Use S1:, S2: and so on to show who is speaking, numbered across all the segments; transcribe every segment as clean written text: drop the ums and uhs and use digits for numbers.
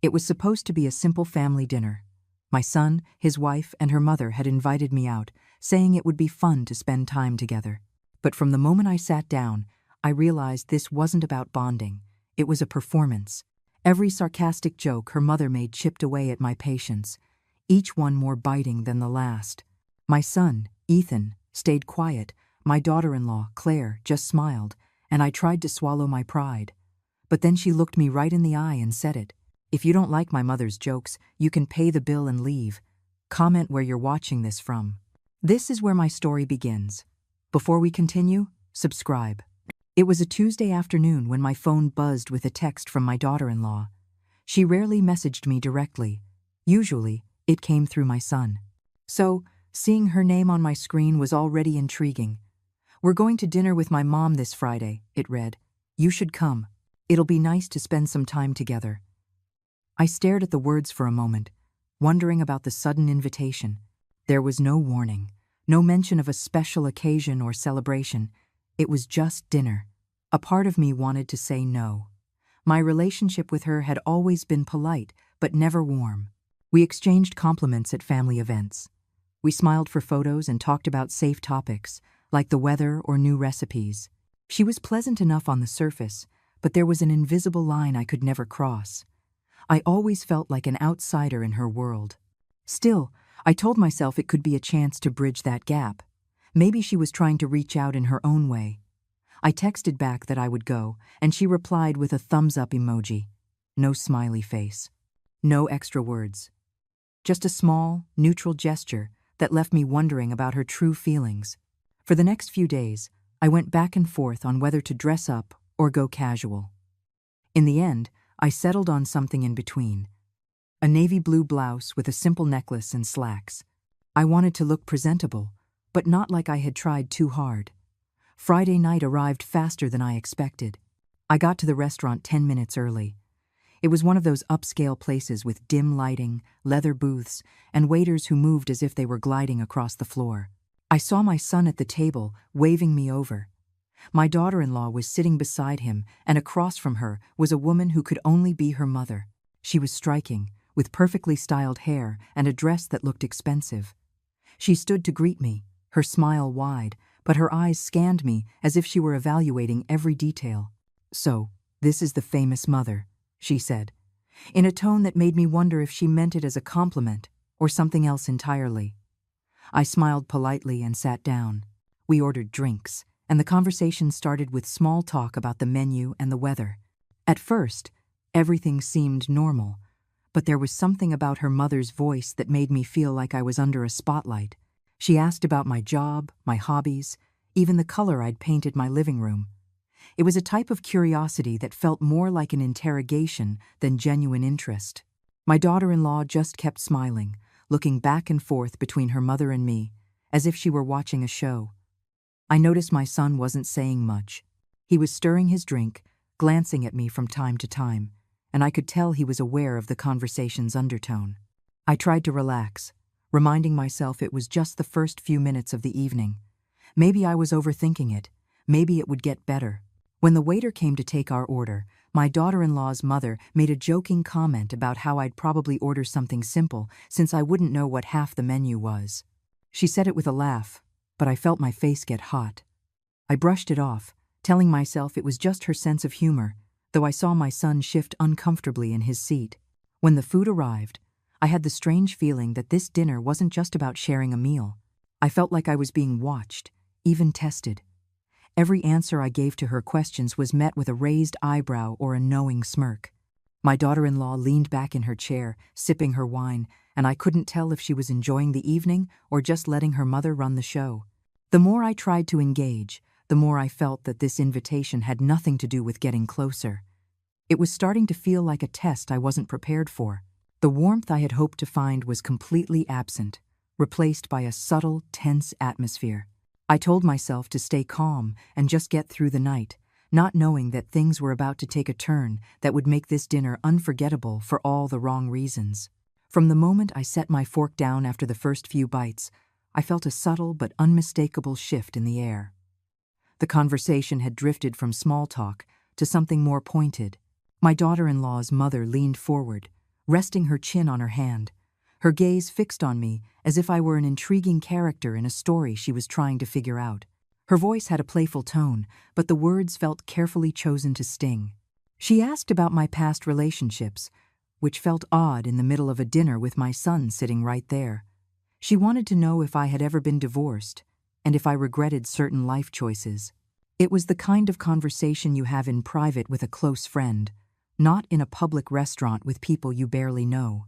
S1: It was supposed to be a simple family dinner. My son, his wife, and her mother had invited me out, saying it would be fun to spend time together. But from the moment I sat down, I realized this wasn't about bonding. It was a performance. Every sarcastic joke her mother made chipped away at my patience, each one more biting than the last. My son, Ethan, stayed quiet. My daughter-in-law, Claire, just smiled, and I tried to swallow my pride. But then she looked me right in the eye and said it. "If you don't like my mother's jokes, you can pay the bill and leave. Comment where you're watching this from." This is where my story begins. Before we continue, subscribe. It was a Tuesday afternoon when my phone buzzed with a text from my daughter-in-law. She rarely messaged me directly. Usually, it came through my son. So, seeing her name on my screen was already intriguing. "We're going to dinner with my mom this Friday," it read. "You should come. It'll be nice to spend some time together." I stared at the words for a moment, wondering about the sudden invitation. There was no warning, no mention of a special occasion or celebration. It was just dinner. A part of me wanted to say no. My relationship with her had always been polite, but never warm. We exchanged compliments at family events. We smiled for photos and talked about safe topics, like the weather or new recipes. She was pleasant enough on the surface, but there was an invisible line I could never cross. I always felt like an outsider in her world. Still, I told myself it could be a chance to bridge that gap. Maybe she was trying to reach out in her own way. I texted back that I would go, and she replied with a thumbs-up emoji. No smiley face. No extra words. Just a small, neutral gesture that left me wondering about her true feelings. For the next few days, I went back and forth on whether to dress up or go casual. In the end, I settled on something in between. A navy blue blouse with a simple necklace and slacks. I wanted to look presentable, but not like I had tried too hard. Friday night arrived faster than I expected. I got to the restaurant 10 minutes early. It was one of those upscale places with dim lighting, leather booths, and waiters who moved as if they were gliding across the floor. I saw my son at the table, waving me over. My daughter-in-law was sitting beside him, and across from her was a woman who could only be her mother. She was striking, with perfectly styled hair and a dress that looked expensive. She stood to greet me, her smile wide, but her eyes scanned me as if she were evaluating every detail. "So, this is the famous mother," she said, in a tone that made me wonder if she meant it as a compliment or something else entirely. I smiled politely and sat down. We ordered drinks, and the conversation started with small talk about the menu and the weather. At first, everything seemed normal, but there was something about her mother's voice that made me feel like I was under a spotlight. She asked about my job, my hobbies, even the color I'd painted my living room. It was a type of curiosity that felt more like an interrogation than genuine interest. My daughter-in-law just kept smiling, looking back and forth between her mother and me, as if she were watching a show. I noticed my son wasn't saying much. He was stirring his drink, glancing at me from time to time, and I could tell he was aware of the conversation's undertone. I tried to relax, reminding myself it was just the first few minutes of the evening. Maybe I was overthinking it. Maybe it would get better. When the waiter came to take our order, my daughter-in-law's mother made a joking comment about how I'd probably order something simple since I wouldn't know what half the menu was. She said it with a laugh, but I felt my face get hot. I brushed it off, telling myself it was just her sense of humor, though I saw my son shift uncomfortably in his seat. When the food arrived, I had the strange feeling that this dinner wasn't just about sharing a meal. I felt like I was being watched, even tested. Every answer I gave to her questions was met with a raised eyebrow or a knowing smirk. My daughter-in-law leaned back in her chair, sipping her wine, and I couldn't tell if she was enjoying the evening or just letting her mother run the show. The more I tried to engage, the more I felt that this invitation had nothing to do with getting closer. It was starting to feel like a test I wasn't prepared for. The warmth I had hoped to find was completely absent, replaced by a subtle, tense atmosphere. I told myself to stay calm and just get through the night, not knowing that things were about to take a turn that would make this dinner unforgettable for all the wrong reasons. From the moment I set my fork down after the first few bites, I felt a subtle but unmistakable shift in the air. The conversation had drifted from small talk to something more pointed. My daughter-in-law's mother leaned forward, resting her chin on her hand, her gaze fixed on me as if I were an intriguing character in a story she was trying to figure out. Her voice had a playful tone, but the words felt carefully chosen to sting. She asked about my past relationships, which felt odd in the middle of a dinner with my son sitting right there. She wanted to know if I had ever been divorced, and if I regretted certain life choices. It was the kind of conversation you have in private with a close friend, not in a public restaurant with people you barely know.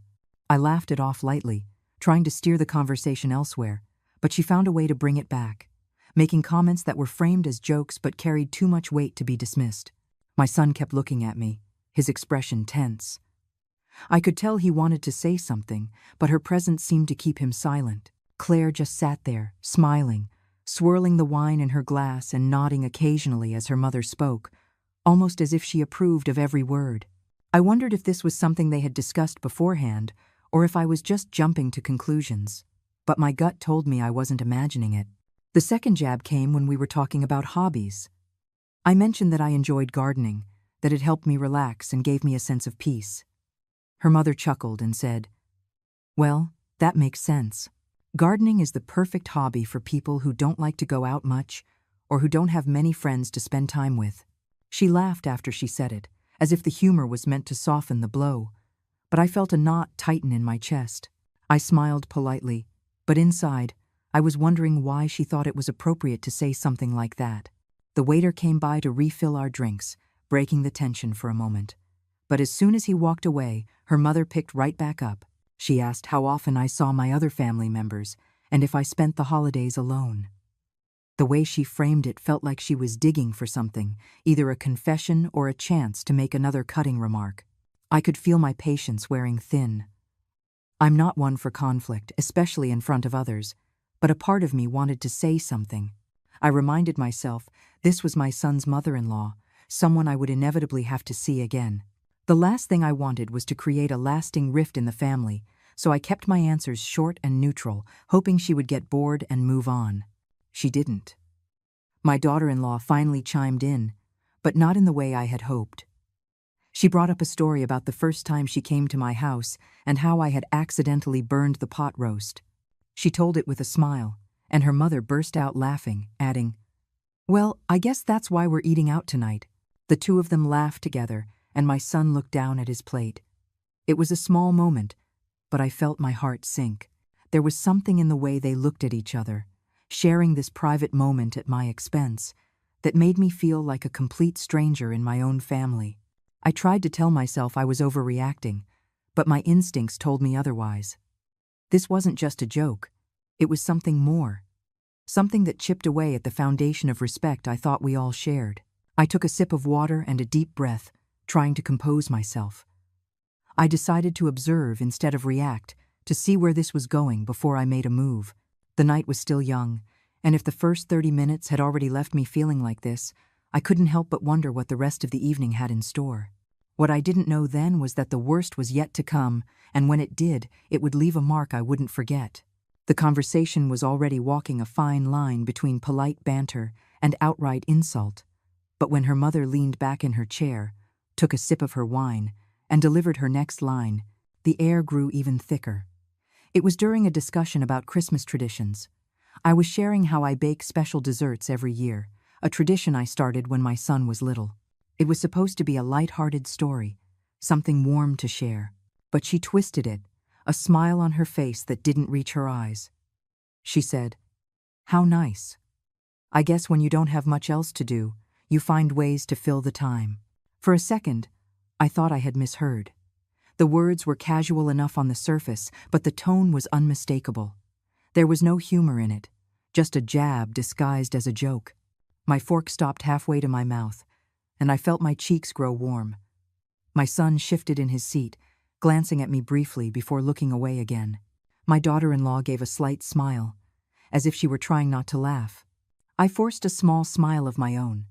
S1: I laughed it off lightly, trying to steer the conversation elsewhere, but she found a way to bring it back, making comments that were framed as jokes but carried too much weight to be dismissed. My son kept looking at me, his expression tense. I could tell he wanted to say something, but her presence seemed to keep him silent. Claire just sat there, smiling, swirling the wine in her glass and nodding occasionally as her mother spoke, almost as if she approved of every word. I wondered if this was something they had discussed beforehand, or if I was just jumping to conclusions. But my gut told me I wasn't imagining it. The second jab came when we were talking about hobbies. I mentioned that I enjoyed gardening, that it helped me relax and gave me a sense of peace. Her mother chuckled and said, "Well, that makes sense. Gardening is the perfect hobby for people who don't like to go out much or who don't have many friends to spend time with." She laughed after she said it, as if the humor was meant to soften the blow, but I felt a knot tighten in my chest. I smiled politely, but inside, I was wondering why she thought it was appropriate to say something like that. The waiter came by to refill our drinks, breaking the tension for a moment. But as soon as he walked away, her mother picked right back up. She asked how often I saw my other family members and if I spent the holidays alone. The way she framed it felt like she was digging for something, either a confession or a chance to make another cutting remark. I could feel my patience wearing thin. I'm not one for conflict, especially in front of others, but a part of me wanted to say something. I reminded myself this was my son's mother-in-law, someone I would inevitably have to see again. The last thing I wanted was to create a lasting rift in the family, so I kept my answers short and neutral, hoping she would get bored and move on. She didn't. My daughter-in-law finally chimed in, but not in the way I had hoped. She brought up a story about the first time she came to my house and how I had accidentally burned the pot roast. She told it with a smile, and her mother burst out laughing, adding, "Well, I guess that's why we're eating out tonight." The two of them laughed together, and my son looked down at his plate. It was a small moment, but I felt my heart sink. There was something in the way they looked at each other, sharing this private moment at my expense, that made me feel like a complete stranger in my own family. I tried to tell myself I was overreacting, but my instincts told me otherwise. This wasn't just a joke. It was something more. Something that chipped away at the foundation of respect I thought we all shared. I took a sip of water and a deep breath, trying to compose myself. I decided to observe instead of react, to see where this was going before I made a move. The night was still young, and if the first 30 minutes had already left me feeling like this, I couldn't help but wonder what the rest of the evening had in store. What I didn't know then was that the worst was yet to come, and when it did, it would leave a mark I wouldn't forget. The conversation was already walking a fine line between polite banter and outright insult, but when her mother leaned back in her chair, took a sip of her wine, and delivered her next line, the air grew even thicker. It was during a discussion about Christmas traditions. I was sharing how I bake special desserts every year, a tradition I started when my son was little. It was supposed to be a light-hearted story, something warm to share, but she twisted it, a smile on her face that didn't reach her eyes. She said, "How nice. I guess when you don't have much else to do, you find ways to fill the time." For a second, I thought I had misheard. The words were casual enough on the surface, but the tone was unmistakable. There was no humor in it, just a jab disguised as a joke. My fork stopped halfway to my mouth, and I felt my cheeks grow warm. My son shifted in his seat, glancing at me briefly before looking away again. My daughter-in-law gave a slight smile, as if she were trying not to laugh. I forced a small smile of my own,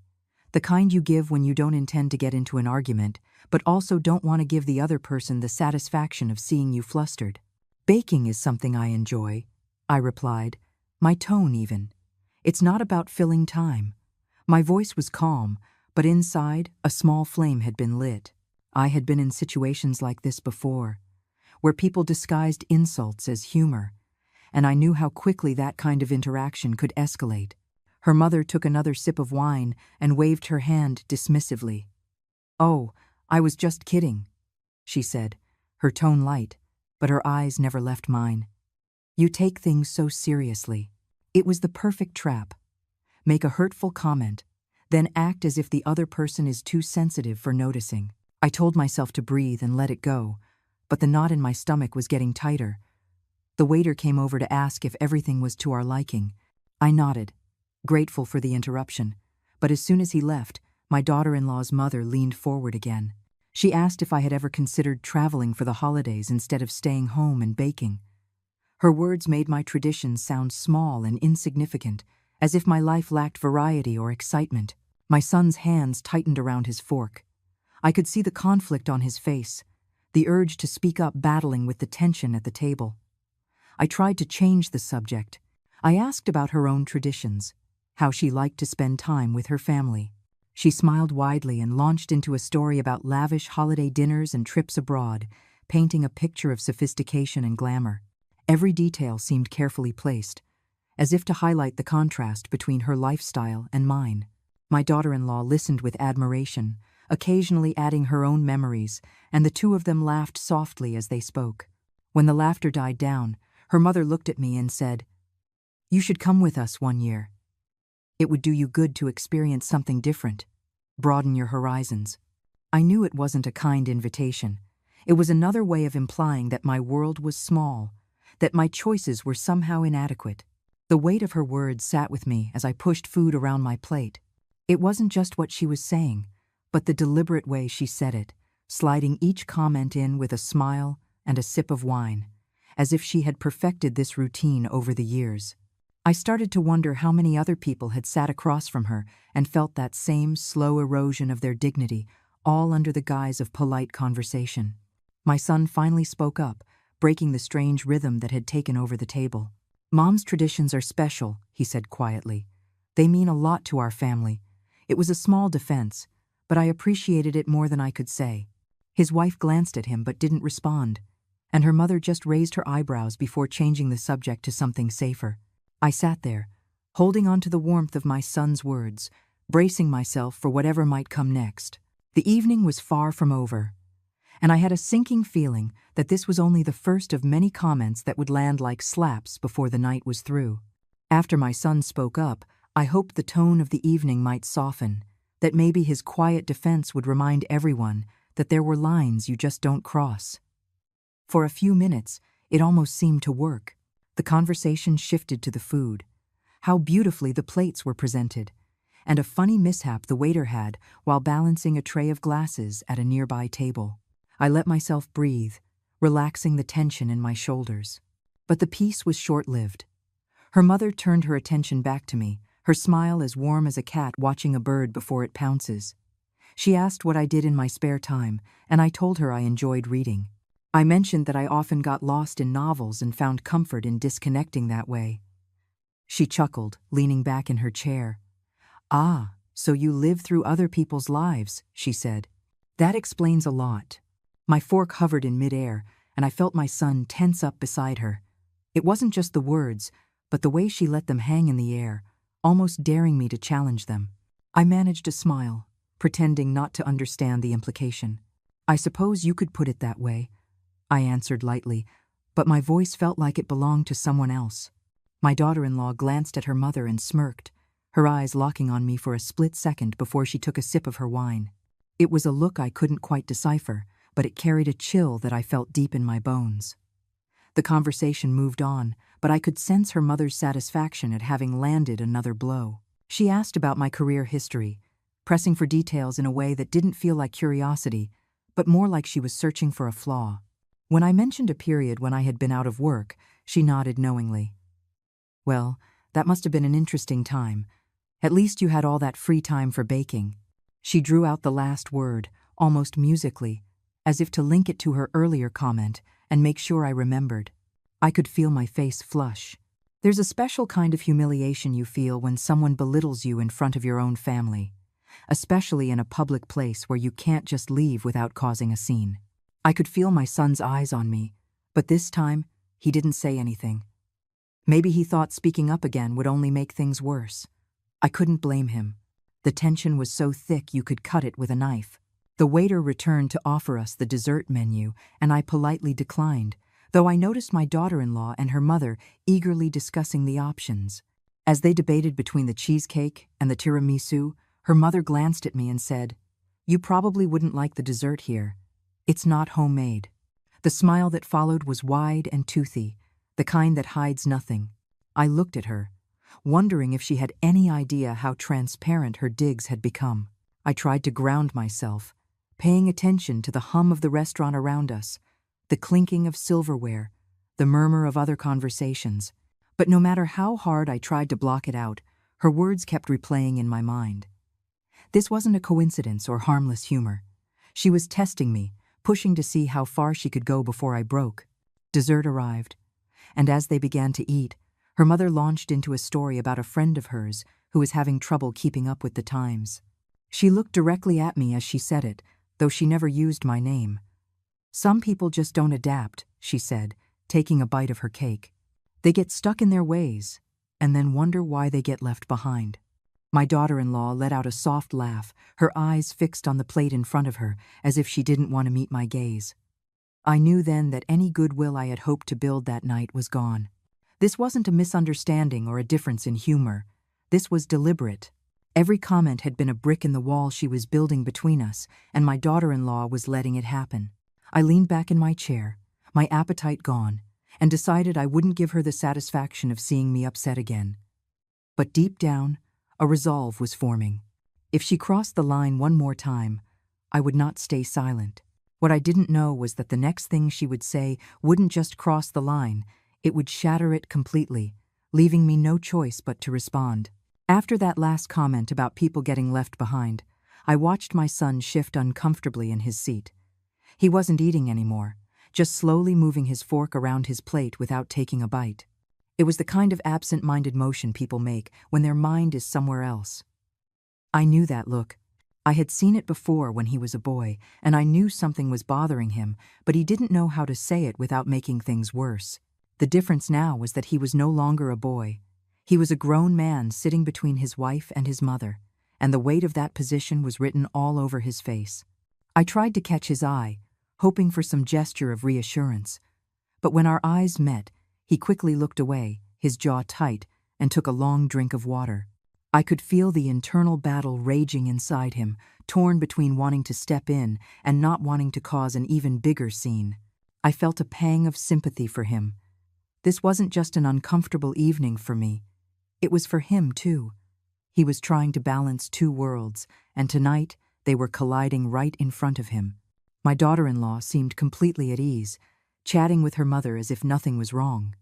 S1: the kind you give when you don't intend to get into an argument, but also don't want to give the other person the satisfaction of seeing you flustered. "Baking is something I enjoy," I replied, my tone even. "It's not about filling time." My voice was calm, but inside, a small flame had been lit. I had been in situations like this before. where people disguised insults as humor, and I knew how quickly that kind of interaction could escalate. Her mother took another sip of wine and waved her hand dismissively. "Oh, I was just kidding," she said, her tone light, but her eyes never left mine. "You take things so seriously." It was the perfect trap. Make a hurtful comment, then act as if the other person is too sensitive for noticing. I told myself to breathe and let it go, but the knot in my stomach was getting tighter. The waiter came over to ask if everything was to our liking. I nodded, grateful for the interruption, but as soon as he left, my daughter-in-law's mother leaned forward again. She asked if I had ever considered traveling for the holidays instead of staying home and baking. Her words made my traditions sound small and insignificant, as if my life lacked variety or excitement. My son's hands tightened around his fork. I could see the conflict on his face, the urge to speak up battling with the tension at the table. I tried to change the subject. I asked about her own traditions, how she liked to spend time with her family. She smiled widely and launched into a story about lavish holiday dinners and trips abroad, painting a picture of sophistication and glamour. Every detail seemed carefully placed, as if to highlight the contrast between her lifestyle and mine. My daughter-in-law listened with admiration, occasionally adding her own memories, and the two of them laughed softly as they spoke. When the laughter died down, her mother looked at me and said, "You should come with us one year. It would do you good to experience something different, broaden your horizons." I knew it wasn't a kind invitation. It was another way of implying that my world was small, that my choices were somehow inadequate. The weight of her words sat with me as I pushed food around my plate. It wasn't just what she was saying, but the deliberate way she said it, sliding each comment in with a smile and a sip of wine, as if she had perfected this routine over the years. I started to wonder how many other people had sat across from her and felt that same slow erosion of their dignity, all under the guise of polite conversation. My son finally spoke up, breaking the strange rhythm that had taken over the table. "Mom's traditions are special," he said quietly. "They mean a lot to our family." It was a small defense, but I appreciated it more than I could say. His wife glanced at him but didn't respond, and her mother just raised her eyebrows before changing the subject to something safer. I sat there, holding on to the warmth of my son's words, bracing myself for whatever might come next. The evening was far from over, and I had a sinking feeling that this was only the first of many comments that would land like slaps before the night was through. After my son spoke up, I hoped the tone of the evening might soften, that maybe his quiet defense would remind everyone that there were lines you just don't cross. For a few minutes, it almost seemed to work. The conversation shifted to the food, how beautifully the plates were presented, and a funny mishap the waiter had while balancing a tray of glasses at a nearby table. I let myself breathe, relaxing the tension in my shoulders. But the peace was short-lived. Her mother turned her attention back to me, her smile as warm as a cat watching a bird before it pounces. She asked what I did in my spare time, and I told her I enjoyed reading. I mentioned that I often got lost in novels and found comfort in disconnecting that way. She chuckled, leaning back in her chair. "Ah, so you live through other people's lives," she said. "That explains a lot." My fork hovered in midair, and I felt my son tense up beside her. It wasn't just the words, but the way she let them hang in the air, almost daring me to challenge them. I managed to smile, pretending not to understand the implication. "I suppose you could put it that way," I answered lightly, but my voice felt like it belonged to someone else. My daughter-in-law glanced at her mother and smirked, her eyes locking on me for a split second before she took a sip of her wine. It was a look I couldn't quite decipher, but it carried a chill that I felt deep in my bones. The conversation moved on, but I could sense her mother's satisfaction at having landed another blow. She asked about my career history, pressing for details in a way that didn't feel like curiosity, but more like she was searching for a flaw. When I mentioned a period when I had been out of work, she nodded knowingly. "Well, that must have been an interesting time. At least you had all that free time for baking." She drew out the last word, almost musically, as if to link it to her earlier comment and make sure I remembered. I could feel my face flush. There's a special kind of humiliation you feel when someone belittles you in front of your own family, especially in a public place where you can't just leave without causing a scene. I could feel my son's eyes on me, But this time, he didn't say anything. Maybe he thought speaking up again would only make things worse. I couldn't blame him. The tension was so thick you could cut it with a knife. The waiter returned to offer us the dessert menu, and I politely declined, though I noticed my daughter-in-law and her mother eagerly discussing the options. As they debated between the cheesecake and the tiramisu, her mother glanced at me and said, "You probably wouldn't like the dessert here. It's not homemade." The smile that followed was wide and toothy, the kind that hides nothing. I looked at her, wondering if she had any idea how transparent her digs had become. I tried to ground myself, paying attention to the hum of the restaurant around us, the clinking of silverware, the murmur of other conversations. But no matter how hard I tried to block it out, her words kept replaying in my mind. This wasn't a coincidence or harmless humor. She was testing me, pushing to see how far she could go before I broke. Dessert arrived, and as they began to eat, her mother launched into a story about a friend of hers who was having trouble keeping up with the times. She looked directly at me as she said it, though she never used my name. "Some people just don't adapt," she said, taking a bite of her cake. "They get stuck in their ways, and then wonder why they get left behind." My daughter-in-law let out a soft laugh, her eyes fixed on the plate in front of her, as if she didn't want to meet my gaze. I knew then that any goodwill I had hoped to build that night was gone. This wasn't a misunderstanding or a difference in humor. This was deliberate. Every comment had been a brick in the wall she was building between us, and my daughter-in-law was letting it happen. I leaned back in my chair, my appetite gone, and decided I wouldn't give her the satisfaction of seeing me upset again. But deep down, a resolve was forming. If she crossed the line one more time, I would not stay silent. What I didn't know was that the next thing she would say wouldn't just cross the line, it would shatter it completely, leaving me no choice but to respond. After that last comment about people getting left behind, I watched my son shift uncomfortably in his seat. He wasn't eating anymore, just slowly moving his fork around his plate without taking a bite. It was the kind of absent-minded motion people make when their mind is somewhere else. I knew that look. I had seen it before when he was a boy, and I knew something was bothering him, but he didn't know how to say it without making things worse. The difference now was that he was no longer a boy. He was a grown man sitting between his wife and his mother, and the weight of that position was written all over his face. I tried to catch his eye, hoping for some gesture of reassurance. But when our eyes met, he quickly looked away, his jaw tight, and took a long drink of water. I could feel the internal battle raging inside him, torn between wanting to step in and not wanting to cause an even bigger scene. I felt a pang of sympathy for him. This wasn't just an uncomfortable evening for me. It was for him, too. He was trying to balance two worlds, and tonight they were colliding right in front of him. My daughter-in-law seemed completely at ease, chatting with her mother as if nothing was wrong.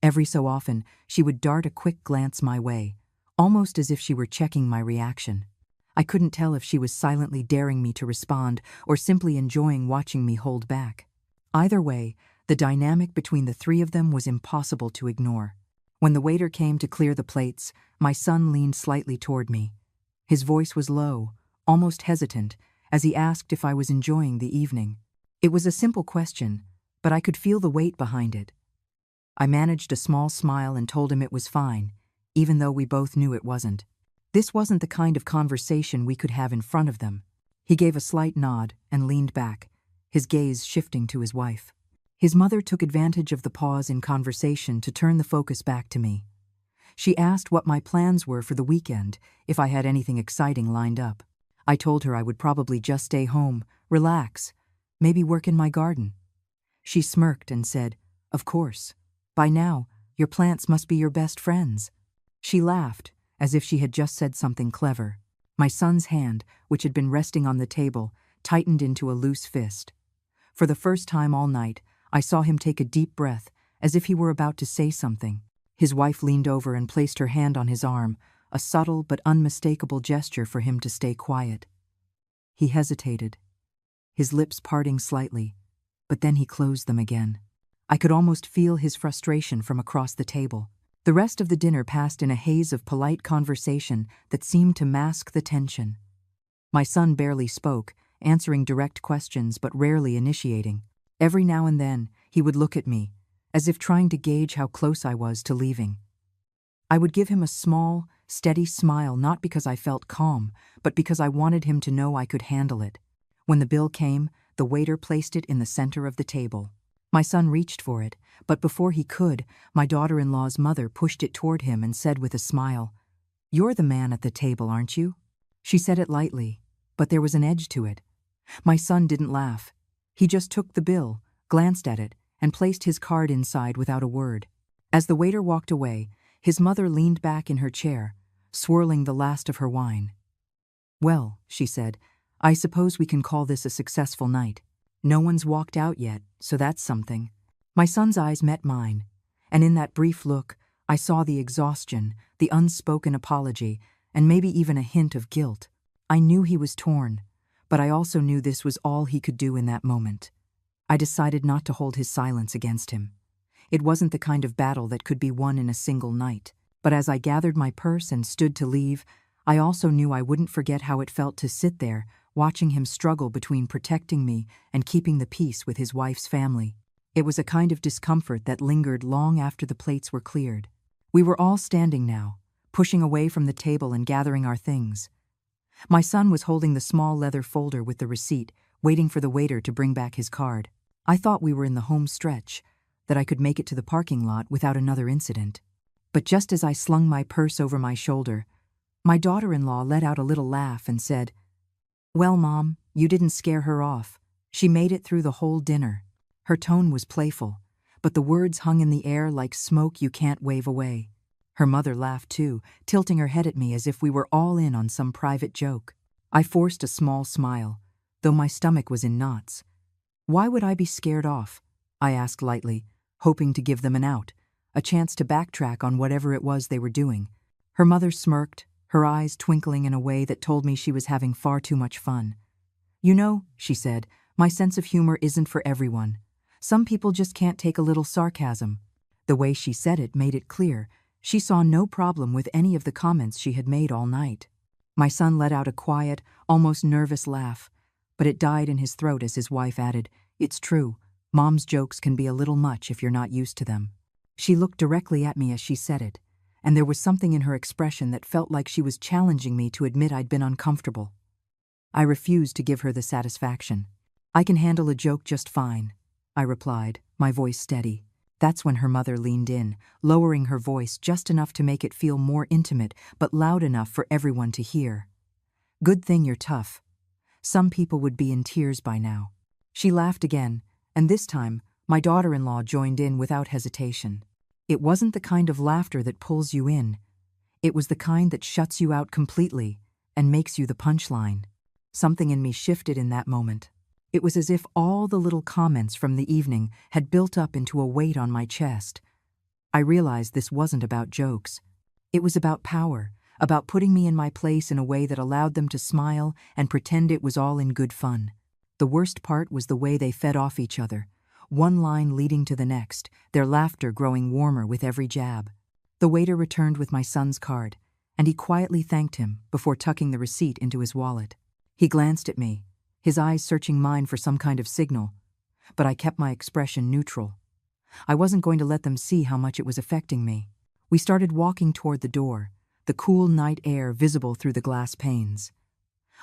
S1: Every so often, she would dart a quick glance my way, almost as if she were checking my reaction. I couldn't tell if she was silently daring me to respond or simply enjoying watching me hold back. Either way, the dynamic between the three of them was impossible to ignore. When the waiter came to clear the plates, my son leaned slightly toward me. His voice was low, almost hesitant, as he asked if I was enjoying the evening. It was a simple question, but I could feel the weight behind it. I managed a small smile and told him it was fine, even though we both knew it wasn't. This wasn't the kind of conversation we could have in front of them. He gave a slight nod and leaned back, his gaze shifting to his wife. His mother took advantage of the pause in conversation to turn the focus back to me. She asked what my plans were for the weekend, if I had anything exciting lined up. I told her I would probably just stay home, relax, maybe work in my garden. She smirked and said, "Of course. By now, your plants must be your best friends." She laughed, as if she had just said something clever. My son's hand, which had been resting on the table, tightened into a loose fist. For the first time all night, I saw him take a deep breath, as if he were about to say something. His wife leaned over and placed her hand on his arm, a subtle but unmistakable gesture for him to stay quiet. He hesitated, his lips parting slightly, but then he closed them again. I could almost feel his frustration from across the table. The rest of the dinner passed in a haze of polite conversation that seemed to mask the tension. My son barely spoke, answering direct questions but rarely initiating. Every now and then, he would look at me, as if trying to gauge how close I was to leaving. I would give him a small, steady smile, not because I felt calm, but because I wanted him to know I could handle it. When the bill came, the waiter placed it in the center of the table. My son reached for it, but before he could, my daughter-in-law's mother pushed it toward him and said with a smile, "You're the man at the table, aren't you?" She said it lightly, but there was an edge to it. My son didn't laugh. He just took the bill, glanced at it, and placed his card inside without a word. As the waiter walked away, his mother leaned back in her chair, swirling the last of her wine. "Well," she said, "I suppose we can call this a successful night. No one's walked out yet, so that's something." My son's eyes met mine, and in that brief look, I saw the exhaustion, the unspoken apology, and maybe even a hint of guilt. I knew he was torn, but I also knew this was all he could do in that moment. I decided not to hold his silence against him. It wasn't the kind of battle that could be won in a single night, but as I gathered my purse and stood to leave, I also knew I wouldn't forget how it felt to sit there, watching him struggle between protecting me and keeping the peace with his wife's family. It was a kind of discomfort that lingered long after the plates were cleared. We were all standing now, pushing away from the table and gathering our things. My son was holding the small leather folder with the receipt, waiting for the waiter to bring back his card. I thought we were in the home stretch, that I could make it to the parking lot without another incident. But just as I slung my purse over my shoulder, my daughter-in-law let out a little laugh and said, "Well, Mom, you didn't scare her off. She made it through the whole dinner." Her tone was playful, but the words hung in the air like smoke you can't wave away. Her mother laughed too, tilting her head at me as if we were all in on some private joke. I forced a small smile, though my stomach was in knots. "Why would I be scared off?" I asked lightly, hoping to give them an out, a chance to backtrack on whatever it was they were doing. Her mother smirked, her eyes twinkling in a way that told me she was having far too much fun. "You know," she said, "my sense of humor isn't for everyone. Some people just can't take a little sarcasm." The way she said it made it clear she saw no problem with any of the comments she had made all night. My son let out a quiet, almost nervous laugh, but it died in his throat as his wife added, "It's true, Mom's jokes can be a little much if you're not used to them." She looked directly at me as she said it, and there was something in her expression that felt like she was challenging me to admit I'd been uncomfortable. I refused to give her the satisfaction. "I can handle a joke just fine," I replied, my voice steady. That's when her mother leaned in, lowering her voice just enough to make it feel more intimate, but loud enough for everyone to hear. "Good thing you're tough. Some people would be in tears by now." She laughed again, and this time, my daughter-in-law joined in without hesitation. It wasn't the kind of laughter that pulls you in. It was the kind that shuts you out completely and makes you the punchline. Something in me shifted in that moment. It was as if all the little comments from the evening had built up into a weight on my chest. I realized this wasn't about jokes. It was about power, about putting me in my place in a way that allowed them to smile and pretend it was all in good fun. The worst part was the way they fed off each other, one line leading to the next, their laughter growing warmer with every jab. The waiter returned with my son's card, and he quietly thanked him before tucking the receipt into his wallet. He glanced at me, his eyes searching mine for some kind of signal, but I kept my expression neutral. I wasn't going to let them see how much it was affecting me. We started walking toward the door, the cool night air visible through the glass panes.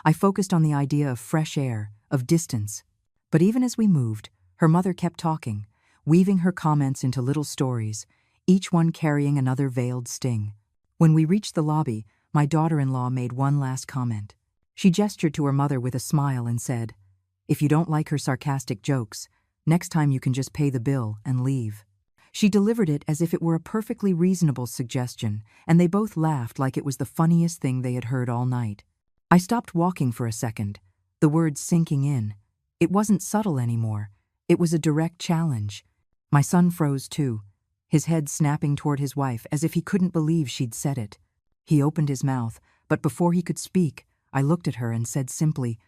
S1: I focused on the idea of fresh air, of distance. But even as we moved, her mother kept talking, weaving her comments into little stories, each one carrying another veiled sting. When we reached the lobby, my daughter-in-law made one last comment. She gestured to her mother with a smile and said, "If you don't like her sarcastic jokes, next time you can just pay the bill and leave." She delivered it as if it were a perfectly reasonable suggestion, and they both laughed like it was the funniest thing they had heard all night. I stopped walking for a second, the words sinking in. It wasn't subtle anymore. It was a direct challenge. My son froze too, his head snapping toward his wife as if he couldn't believe she'd said it. He opened his mouth, but before he could speak, I looked at her and said simply,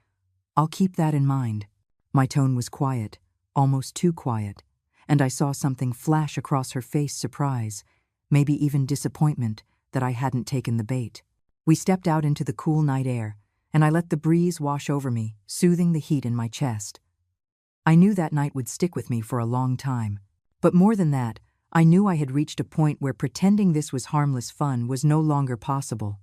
S1: "I'll keep that in mind." My tone was quiet, almost too quiet, and I saw something flash across her face, surprise, maybe even disappointment that I hadn't taken the bait. We stepped out into the cool night air, and I let the breeze wash over me, soothing the heat in my chest. I knew that night would stick with me for a long time. But more than that, I knew I had reached a point where pretending this was harmless fun was no longer possible.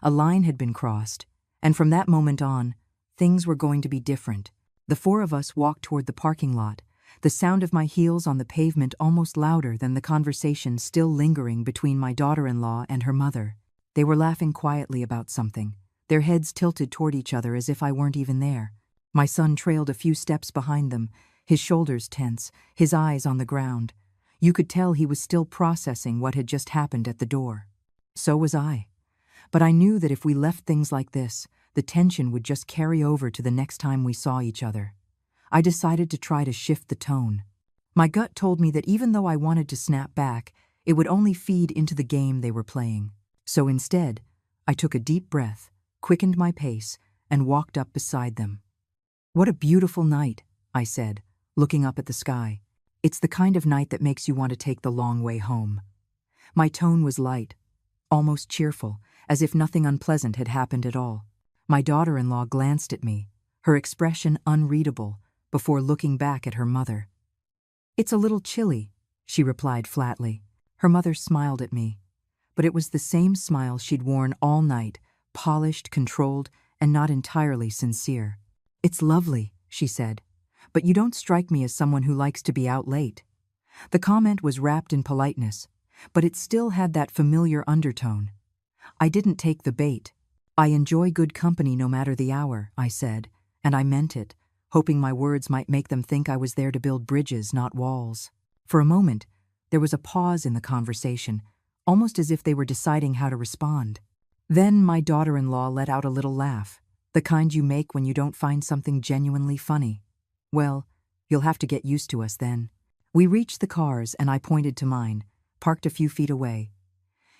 S1: A line had been crossed, and from that moment on, things were going to be different. The four of us walked toward the parking lot, the sound of my heels on the pavement almost louder than the conversation still lingering between my daughter-in-law and her mother. They were laughing quietly about something, their heads tilted toward each other as if I weren't even there. My son trailed a few steps behind them, his shoulders tense, his eyes on the ground. You could tell he was still processing what had just happened at the door. So was I. But I knew that if we left things like this, the tension would just carry over to the next time we saw each other. I decided to try to shift the tone. My gut told me that even though I wanted to snap back, it would only feed into the game they were playing. So instead, I took a deep breath, quickened my pace, and walked up beside them. "What a beautiful night," I said, looking up at the sky. "It's the kind of night that makes you want to take the long way home." My tone was light, almost cheerful, as if nothing unpleasant had happened at all. My daughter-in-law glanced at me, her expression unreadable, before looking back at her mother. "It's a little chilly," she replied flatly. Her mother smiled at me, but it was the same smile she'd worn all night, polished, controlled, and not entirely sincere. "It's lovely," she said, "but you don't strike me as someone who likes to be out late." The comment was wrapped in politeness, but it still had that familiar undertone. I didn't take the bait. "I enjoy good company no matter the hour," I said, and I meant it, hoping my words might make them think I was there to build bridges, not walls. For a moment, there was a pause in the conversation, almost as if they were deciding how to respond. Then my daughter-in-law let out a little laugh, the kind you make when you don't find something genuinely funny. "Well, you'll have to get used to us then." We reached the cars and I pointed to mine, parked a few feet away.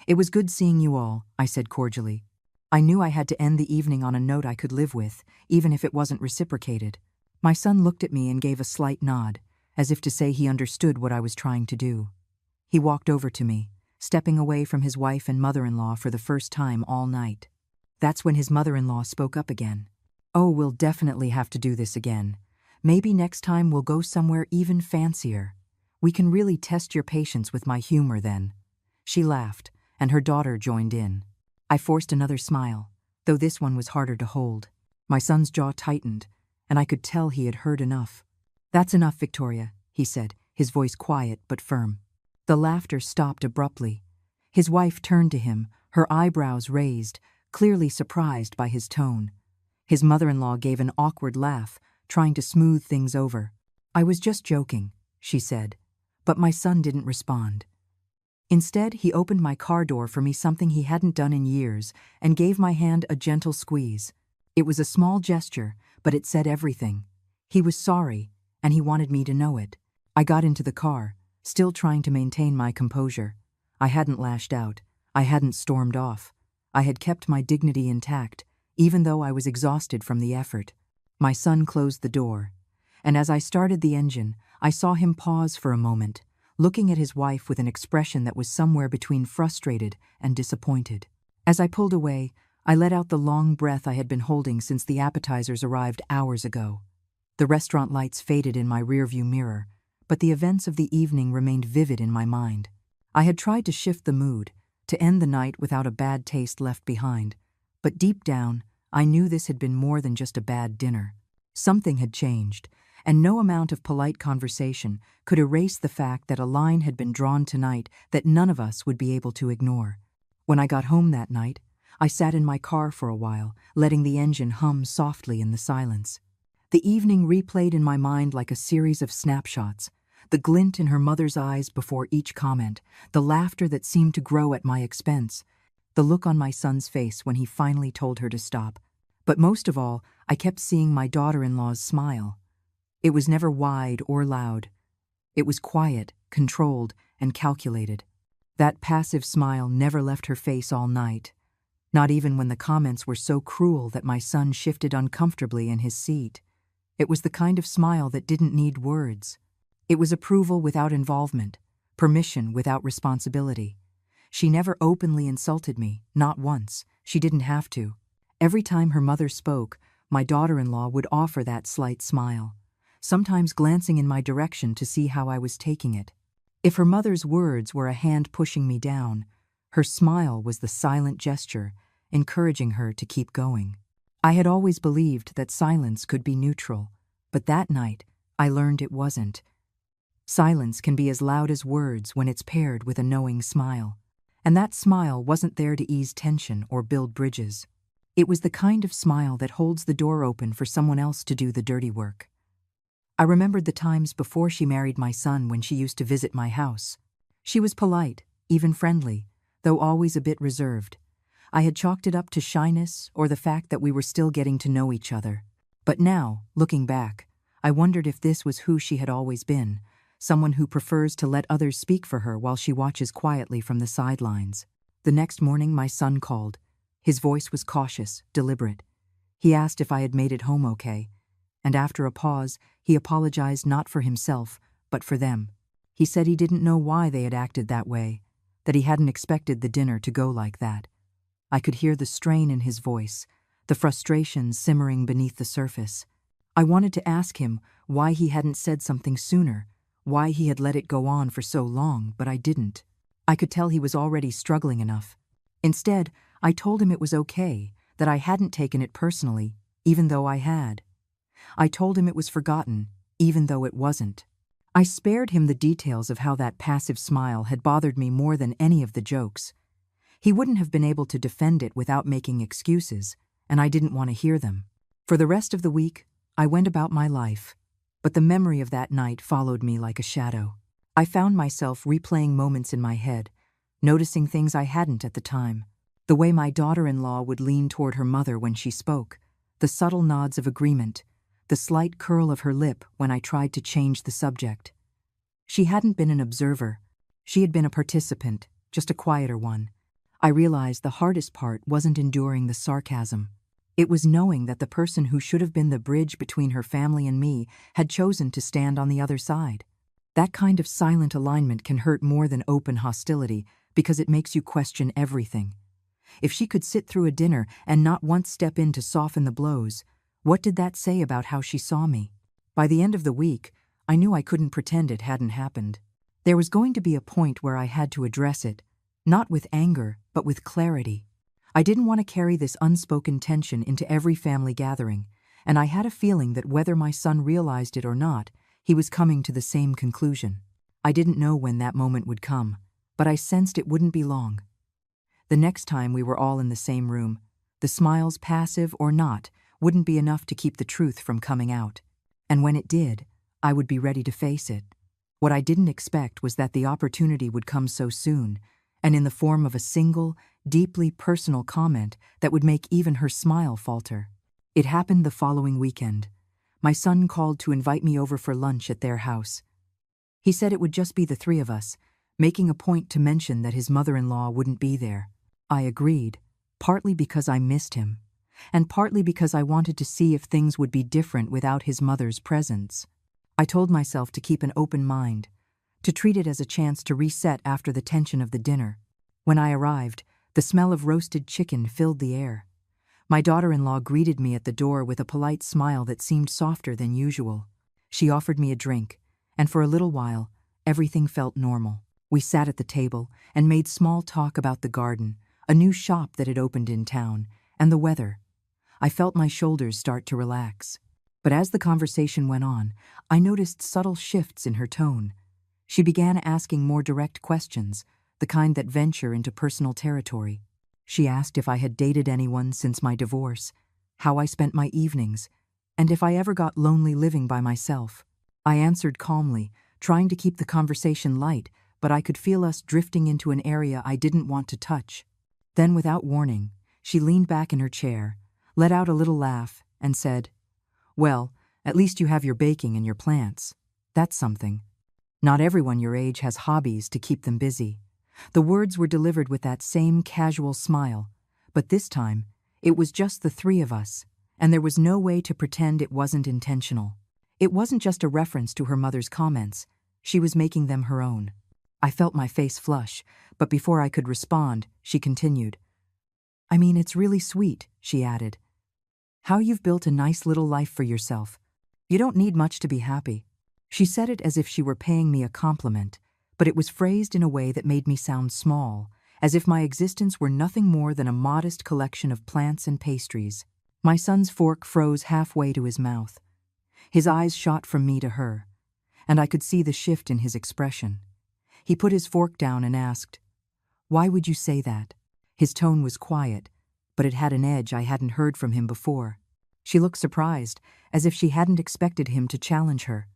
S1: "It was good seeing you all," I said cordially. I knew I had to end the evening on a note I could live with, even if it wasn't reciprocated. My son looked at me and gave a slight nod, as if to say he understood what I was trying to do. He walked over to me, stepping away from his wife and mother-in-law for the first time all night. That's when his mother-in-law spoke up again. "Oh, we'll definitely have to do this again. Maybe next time we'll go somewhere even fancier. We can really test your patience with my humor then." She laughed, and her daughter joined in. I forced another smile, though this one was harder to hold. My son's jaw tightened, and I could tell he had heard enough. "That's enough, Victoria," he said, his voice quiet but firm. The laughter stopped abruptly. His wife turned to him, her eyebrows raised, clearly surprised by his tone. His mother-in-law gave an awkward laugh, trying to smooth things over. "I was just joking," she said, but my son didn't respond. Instead, he opened my car door for me, something he hadn't done in years, and gave my hand a gentle squeeze. It was a small gesture, but it said everything. He was sorry, and he wanted me to know it. I got into the car, still trying to maintain my composure. I hadn't lashed out. I hadn't stormed off. I had kept my dignity intact, even though I was exhausted from the effort. My son closed the door, and as I started the engine, I saw him pause for a moment, looking at his wife with an expression that was somewhere between frustrated and disappointed. As I pulled away, I let out the long breath I had been holding since the appetizers arrived hours ago. The restaurant lights faded in my rearview mirror, but the events of the evening remained vivid in my mind. I had tried to shift the mood, to end the night without a bad taste left behind, but deep down, I knew this had been more than just a bad dinner. Something had changed, and no amount of polite conversation could erase the fact that a line had been drawn tonight that none of us would be able to ignore. When I got home that night, I sat in my car for a while, letting the engine hum softly in the silence. The evening replayed in my mind like a series of snapshots, the glint in her mother's eyes before each comment, the laughter that seemed to grow at my expense, the look on my son's face when he finally told her to stop. But most of all, I kept seeing my daughter-in-law's smile. It was never wide or loud. It was quiet, controlled, and calculated. That passive smile never left her face all night, not even when the comments were so cruel that my son shifted uncomfortably in his seat. It was the kind of smile that didn't need words. It was approval without involvement, permission without responsibility. She never openly insulted me, not once. She didn't have to. Every time her mother spoke, my daughter-in-law would offer that slight smile, sometimes glancing in my direction to see how I was taking it. If her mother's words were a hand pushing me down, her smile was the silent gesture, encouraging her to keep going. I had always believed that silence could be neutral, but that night I learned it wasn't. Silence can be as loud as words when it's paired with a knowing smile. And that smile wasn't there to ease tension or build bridges. It was the kind of smile that holds the door open for someone else to do the dirty work. I remembered the times before she married my son when she used to visit my house. She was polite, even friendly, though always a bit reserved. I had chalked it up to shyness or the fact that we were still getting to know each other. But now, looking back, I wondered if this was who she had always been, someone who prefers to let others speak for her while she watches quietly from the sidelines. The next morning, my son called. His voice was cautious, deliberate. He asked if I had made it home okay, and after a pause, he apologized not for himself, but for them. He said he didn't know why they had acted that way, that he hadn't expected the dinner to go like that. I could hear the strain in his voice, the frustration simmering beneath the surface. I wanted to ask him why he hadn't said something sooner, why he had let it go on for so long, but I didn't. I could tell he was already struggling enough. Instead, I told him it was okay, that I hadn't taken it personally, even though I had. I told him it was forgotten, even though it wasn't. I spared him the details of how that passive smile had bothered me more than any of the jokes. He wouldn't have been able to defend it without making excuses, and I didn't want to hear them. For the rest of the week, I went about my life, but the memory of that night followed me like a shadow. I found myself replaying moments in my head, noticing things I hadn't at the time. The way my daughter-in-law would lean toward her mother when she spoke, the subtle nods of agreement, the slight curl of her lip when I tried to change the subject. She hadn't been an observer. She had been a participant, just a quieter one. I realized the hardest part wasn't enduring the sarcasm. It was knowing that the person who should have been the bridge between her family and me had chosen to stand on the other side. That kind of silent alignment can hurt more than open hostility because it makes you question everything. If she could sit through a dinner and not once step in to soften the blows, what did that say about how she saw me? By the end of the week, I knew I couldn't pretend it hadn't happened. There was going to be a point where I had to address it, not with anger, but with clarity. I didn't want to carry this unspoken tension into every family gathering, and I had a feeling that whether my son realized it or not, he was coming to the same conclusion. I didn't know when that moment would come, but I sensed it wouldn't be long. The next time we were all in the same room, the smiles, passive or not, wouldn't be enough to keep the truth from coming out. And when it did, I would be ready to face it. What I didn't expect was that the opportunity would come so soon, and in the form of a single, deeply personal comment that would make even her smile falter. It happened the following weekend. My son called to invite me over for lunch at their house. He said it would just be the three of us, making a point to mention that his mother-in-law wouldn't be there. I agreed, partly because I missed him, and partly because I wanted to see if things would be different without his mother's presence. I told myself to keep an open mind, to treat it as a chance to reset after the tension of the dinner. When I arrived, the smell of roasted chicken filled the air. My daughter-in-law greeted me at the door with a polite smile that seemed softer than usual. She offered me a drink, and for a little while, everything felt normal. We sat at the table and made small talk about the garden, a new shop that had opened in town, and the weather. I felt my shoulders start to relax. But as the conversation went on, I noticed subtle shifts in her tone. She began asking more direct questions, the kind that venture into personal territory. She asked if I had dated anyone since my divorce, how I spent my evenings, and if I ever got lonely living by myself. I answered calmly, trying to keep the conversation light, but I could feel us drifting into an area I didn't want to touch. Then, without warning, she leaned back in her chair, let out a little laugh, and said, "Well, at least you have your baking and your plants. That's something. Not everyone your age has hobbies to keep them busy." The words were delivered with that same casual smile, but this time, it was just the three of us, and there was no way to pretend it wasn't intentional. It wasn't just a reference to her mother's comments. She was making them her own. I felt my face flush, but before I could respond, she continued. "I mean, it's really sweet," she added. "How you've built a nice little life for yourself. You don't need much to be happy." She said it as if she were paying me a compliment, but it was phrased in a way that made me sound small, as if my existence were nothing more than a modest collection of plants and pastries. My son's fork froze halfway to his mouth. His eyes shot from me to her, and I could see the shift in his expression. He put his fork down and asked, "Why would you say that?" His tone was quiet, but it had an edge I hadn't heard from him before. She looked surprised, as if she hadn't expected him to challenge her.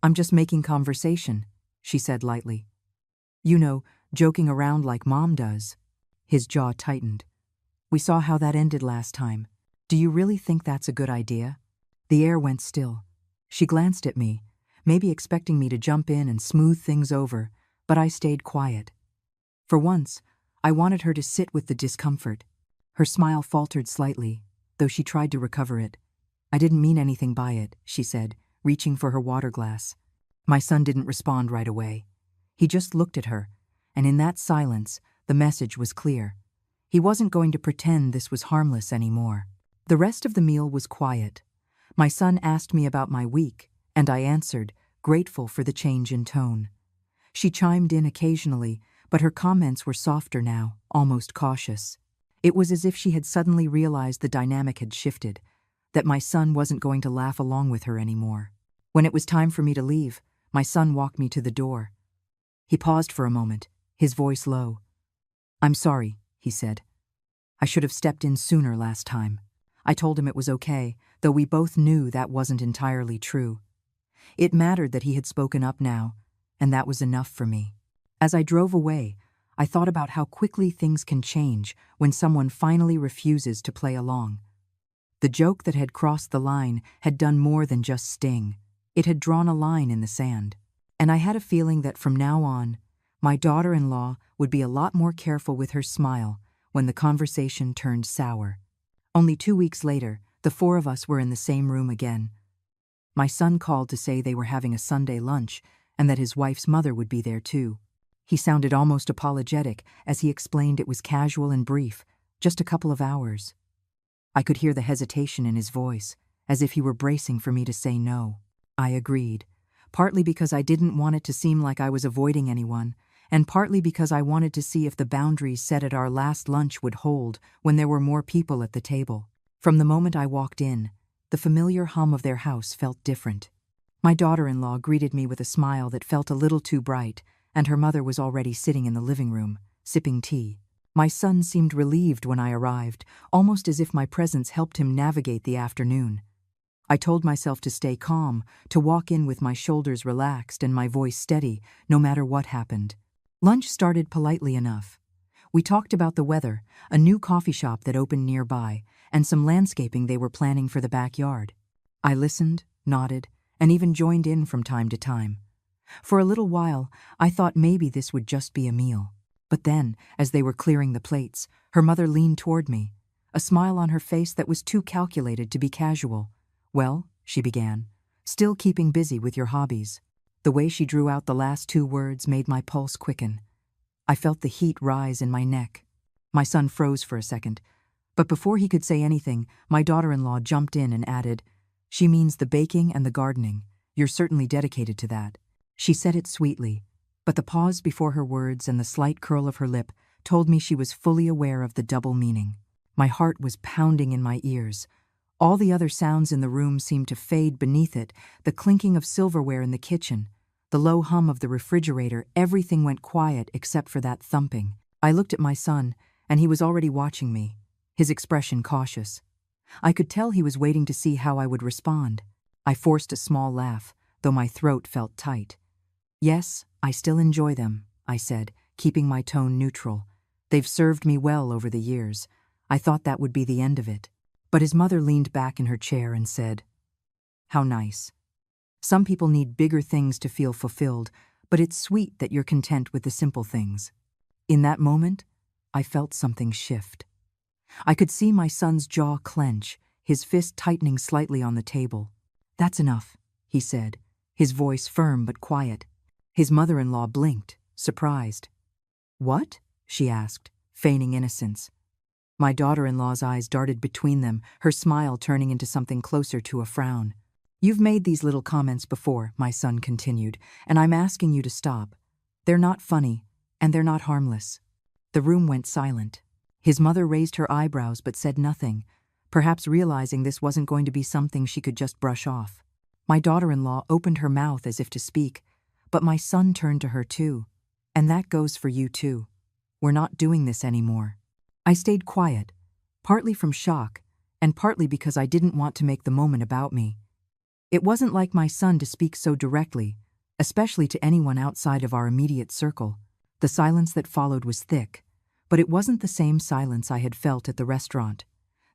S1: "I'm just making conversation," she said lightly. "You know, joking around like Mom does." His jaw tightened. "We saw how that ended last time. Do you really think that's a good idea?" The air went still. She glanced at me, maybe expecting me to jump in and smooth things over, but I stayed quiet. For once, I wanted her to sit with the discomfort. Her smile faltered slightly, though she tried to recover it. "I didn't mean anything by it," she said, reaching for her water glass. My son didn't respond right away. He just looked at her, and in that silence, the message was clear. He wasn't going to pretend this was harmless anymore. The rest of the meal was quiet. My son asked me about my week, and I answered, grateful for the change in tone. She chimed in occasionally, but her comments were softer now, almost cautious. It was as if she had suddenly realized the dynamic had shifted, that my son wasn't going to laugh along with her anymore. When it was time for me to leave, my son walked me to the door. He paused for a moment, his voice low. "I'm sorry," he said. "I should have stepped in sooner last time." I told him it was okay, though we both knew that wasn't entirely true. It mattered that he had spoken up now, and that was enough for me. As I drove away, I thought about how quickly things can change when someone finally refuses to play along. The joke that had crossed the line had done more than just sting. It had drawn a line in the sand. And I had a feeling that from now on, my daughter-in-law would be a lot more careful with her smile when the conversation turned sour. Only 2 weeks later, the four of us were in the same room again. My son called to say they were having a Sunday lunch and that his wife's mother would be there too. He sounded almost apologetic as he explained it was casual and brief, just a couple of hours. I could hear the hesitation in his voice, as if he were bracing for me to say no. I agreed, partly because I didn't want it to seem like I was avoiding anyone, and partly because I wanted to see if the boundaries set at our last lunch would hold when there were more people at the table. From the moment I walked in, the familiar hum of their house felt different. My daughter-in-law greeted me with a smile that felt a little too bright, and her mother was already sitting in the living room, sipping tea. My son seemed relieved when I arrived, almost as if my presence helped him navigate the afternoon. I told myself to stay calm, to walk in with my shoulders relaxed and my voice steady, no matter what happened. Lunch started politely enough. We talked about the weather, a new coffee shop that opened nearby, and some landscaping they were planning for the backyard. I listened, nodded, and even joined in from time to time. For a little while, I thought maybe this would just be a meal. But then, as they were clearing the plates, her mother leaned toward me, a smile on her face that was too calculated to be casual. "Well," she began, "still keeping busy with your hobbies." The way she drew out the last 2 words made my pulse quicken. I felt the heat rise in my neck. My son froze for a second, but before he could say anything, my daughter-in-law jumped in and added, "She means the baking and the gardening. You're certainly dedicated to that." She said it sweetly, but the pause before her words and the slight curl of her lip told me she was fully aware of the double meaning. My heart was pounding in my ears. All the other sounds in the room seemed to fade beneath it, the clinking of silverware in the kitchen, the low hum of the refrigerator. Everything went quiet except for that thumping. I looked at my son, and he was already watching me, his expression cautious. I could tell he was waiting to see how I would respond. I forced a small laugh, though my throat felt tight. "Yes, I still enjoy them," I said, keeping my tone neutral. "They've served me well over the years. I thought that would be the end of it." But his mother leaned back in her chair and said, "How nice. Some people need bigger things to feel fulfilled, but it's sweet that you're content with the simple things." In that moment, I felt something shift. I could see my son's jaw clench, his fist tightening slightly on the table. "That's enough," he said, his voice firm but quiet. His mother-in-law blinked, surprised. "What?" she asked, feigning innocence. My daughter-in-law's eyes darted between them, her smile turning into something closer to a frown. "You've made these little comments before," my son continued, "and I'm asking you to stop. They're not funny, and they're not harmless." The room went silent. His mother raised her eyebrows but said nothing, perhaps realizing this wasn't going to be something she could just brush off. My daughter-in-law opened her mouth as if to speak, but my son turned to her too. "And that goes for you too. We're not doing this anymore." I stayed quiet, partly from shock, and partly because I didn't want to make the moment about me. It wasn't like my son to speak so directly, especially to anyone outside of our immediate circle. The silence that followed was thick, but it wasn't the same silence I had felt at the restaurant.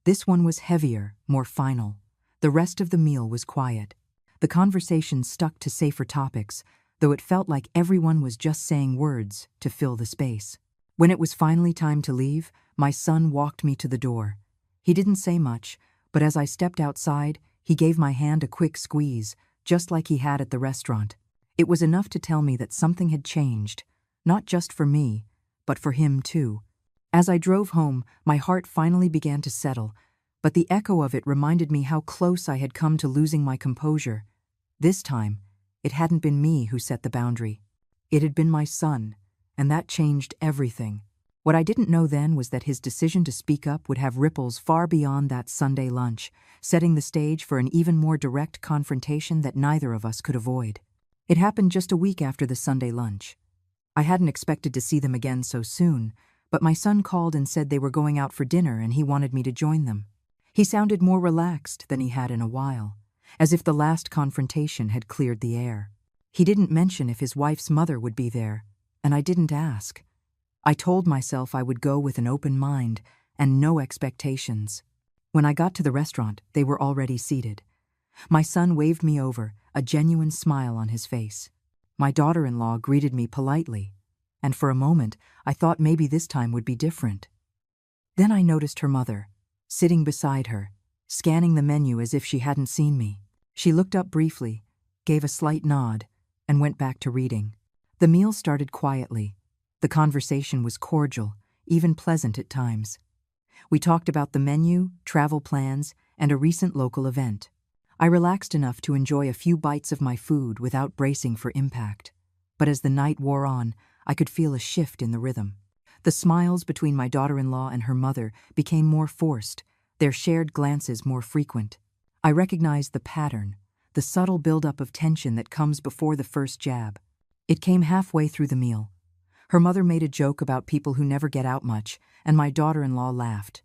S1: This one was heavier, more final. The rest of the meal was quiet. The conversation stuck to safer topics, though it felt like everyone was just saying words to fill the space. When it was finally time to leave, my son walked me to the door. He didn't say much, but as I stepped outside, he gave my hand a quick squeeze, just like he had at the restaurant. It was enough to tell me that something had changed, not just for me, but for him too. As I drove home, my heart finally began to settle, but the echo of it reminded me how close I had come to losing my composure. This time, it hadn't been me who set the boundary. It had been my son, and that changed everything. What I didn't know then was that his decision to speak up would have ripples far beyond that Sunday lunch, setting the stage for an even more direct confrontation that neither of us could avoid. It happened just a week after the Sunday lunch. I hadn't expected to see them again so soon, but my son called and said they were going out for dinner and he wanted me to join them. He sounded more relaxed than he had in a while, as if the last confrontation had cleared the air. He didn't mention if his wife's mother would be there, and I didn't ask. I told myself I would go with an open mind and no expectations. When I got to the restaurant, they were already seated. My son waved me over, a genuine smile on his face. My daughter-in-law greeted me politely, and for a moment I thought maybe this time would be different. Then I noticed her mother, sitting beside her, scanning the menu as if she hadn't seen me. She looked up briefly, gave a slight nod, and went back to reading. The meal started quietly. The conversation was cordial, even pleasant at times. We talked about the menu, travel plans, and a recent local event. I relaxed enough to enjoy a few bites of my food without bracing for impact. But as the night wore on, I could feel a shift in the rhythm. The smiles between my daughter-in-law and her mother became more forced, their shared glances more frequent. I recognized the pattern, the subtle buildup of tension that comes before the first jab. It came halfway through the meal. Her mother made a joke about people who never get out much, and my daughter-in-law laughed.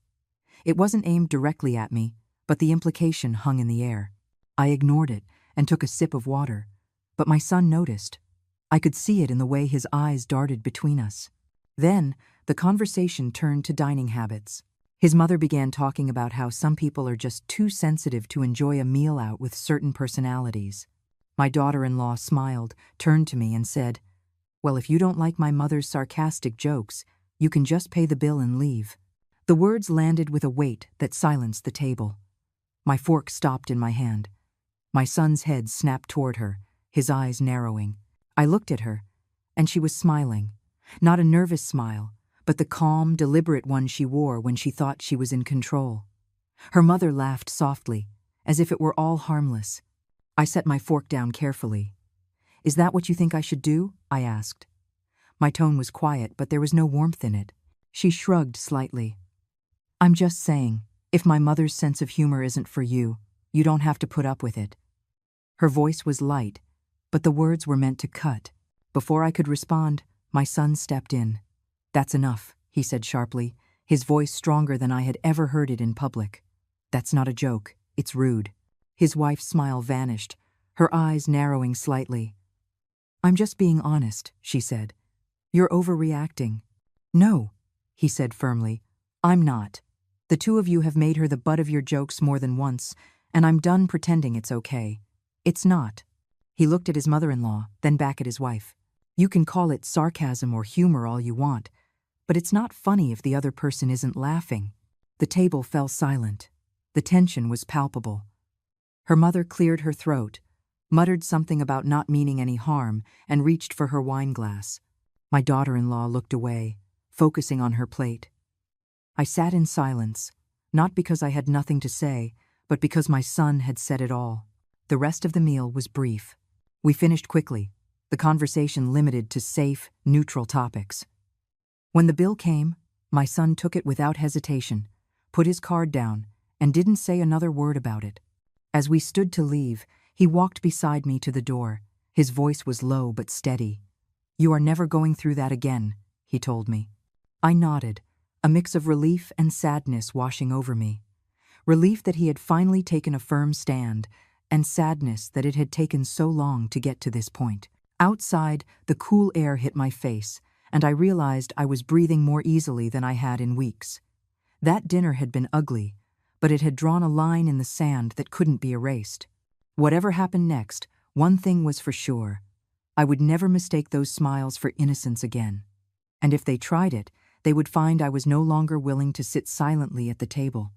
S1: It wasn't aimed directly at me, but the implication hung in the air. I ignored it and took a sip of water, but my son noticed. I could see it in the way his eyes darted between us. Then, the conversation turned to dining habits. His mother began talking about how some people are just too sensitive to enjoy a meal out with certain personalities. My daughter-in-law smiled, turned to me and said, "Well, if you don't like my mother's sarcastic jokes, you can just pay the bill and leave." The words landed with a weight that silenced the table. My fork stopped in my hand. My son's head snapped toward her, his eyes narrowing. I looked at her, and she was smiling. Not a nervous smile, but the calm, deliberate one she wore when she thought she was in control. Her mother laughed softly, as if it were all harmless. I set my fork down carefully. "Is that what you think I should do?" I asked. My tone was quiet, but there was no warmth in it. She shrugged slightly. "I'm just saying, if my mother's sense of humor isn't for you, you don't have to put up with it." Her voice was light, but the words were meant to cut. Before I could respond, my son stepped in. "That's enough," he said sharply, his voice stronger than I had ever heard it in public. "That's not a joke, it's rude." His wife's smile vanished, her eyes narrowing slightly. "I'm just being honest," she said. "You're overreacting." "No," he said firmly, "I'm not. The two of you have made her the butt of your jokes more than once, and I'm done pretending it's okay. It's not." He looked at his mother-in-law, then back at his wife. "You can call it sarcasm or humor all you want, but it's not funny if the other person isn't laughing." The table fell silent. The tension was palpable. Her mother cleared her throat, muttered something about not meaning any harm, and reached for her wine glass. My daughter-in-law looked away, focusing on her plate. I sat in silence, not because I had nothing to say, but because my son had said it all. The rest of the meal was brief. We finished quickly, the conversation limited to safe, neutral topics. When the bill came, my son took it without hesitation, put his card down, and didn't say another word about it. As we stood to leave, he walked beside me to the door. His voice was low but steady. "You are never going through that again," he told me. I nodded, a mix of relief and sadness washing over me. Relief that he had finally taken a firm stand, and sadness that it had taken so long to get to this point. Outside, the cool air hit my face, and I realized I was breathing more easily than I had in weeks. That dinner had been ugly, but it had drawn a line in the sand that couldn't be erased. Whatever happened next, one thing was for sure. I would never mistake those smiles for innocence again. And if they tried it, they would find I was no longer willing to sit silently at the table.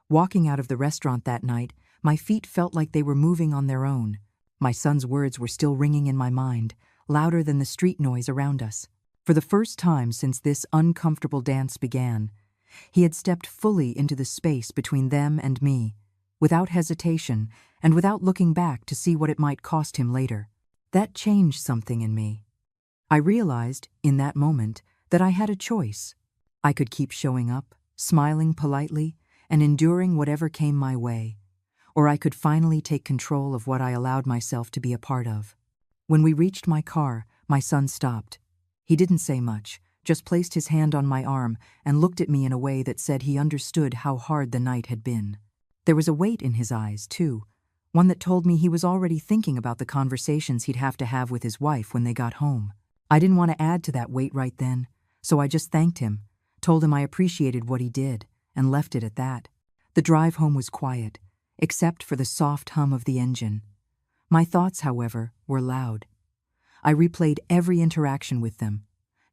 S1: Walking out of the restaurant that night, my feet felt like they were moving on their own. My son's words were still ringing in my mind, louder than the street noise around us. For the first time since this uncomfortable dance began, he had stepped fully into the space between them and me, without hesitation and without looking back to see what it might cost him later. That changed something in me. I realized, in that moment, that I had a choice. I could keep showing up, smiling politely, and enduring whatever came my way, or I could finally take control of what I allowed myself to be a part of. When we reached my car, my son stopped. He didn't say much, just placed his hand on my arm and looked at me in a way that said he understood how hard the night had been. There was a weight in his eyes, too, one that told me he was already thinking about the conversations he'd have to have with his wife when they got home. I didn't want to add to that weight right then, so I just thanked him, told him I appreciated what he did, and left it at that. The drive home was quiet, except for the soft hum of the engine. My thoughts, however, were loud. I replayed every interaction with them,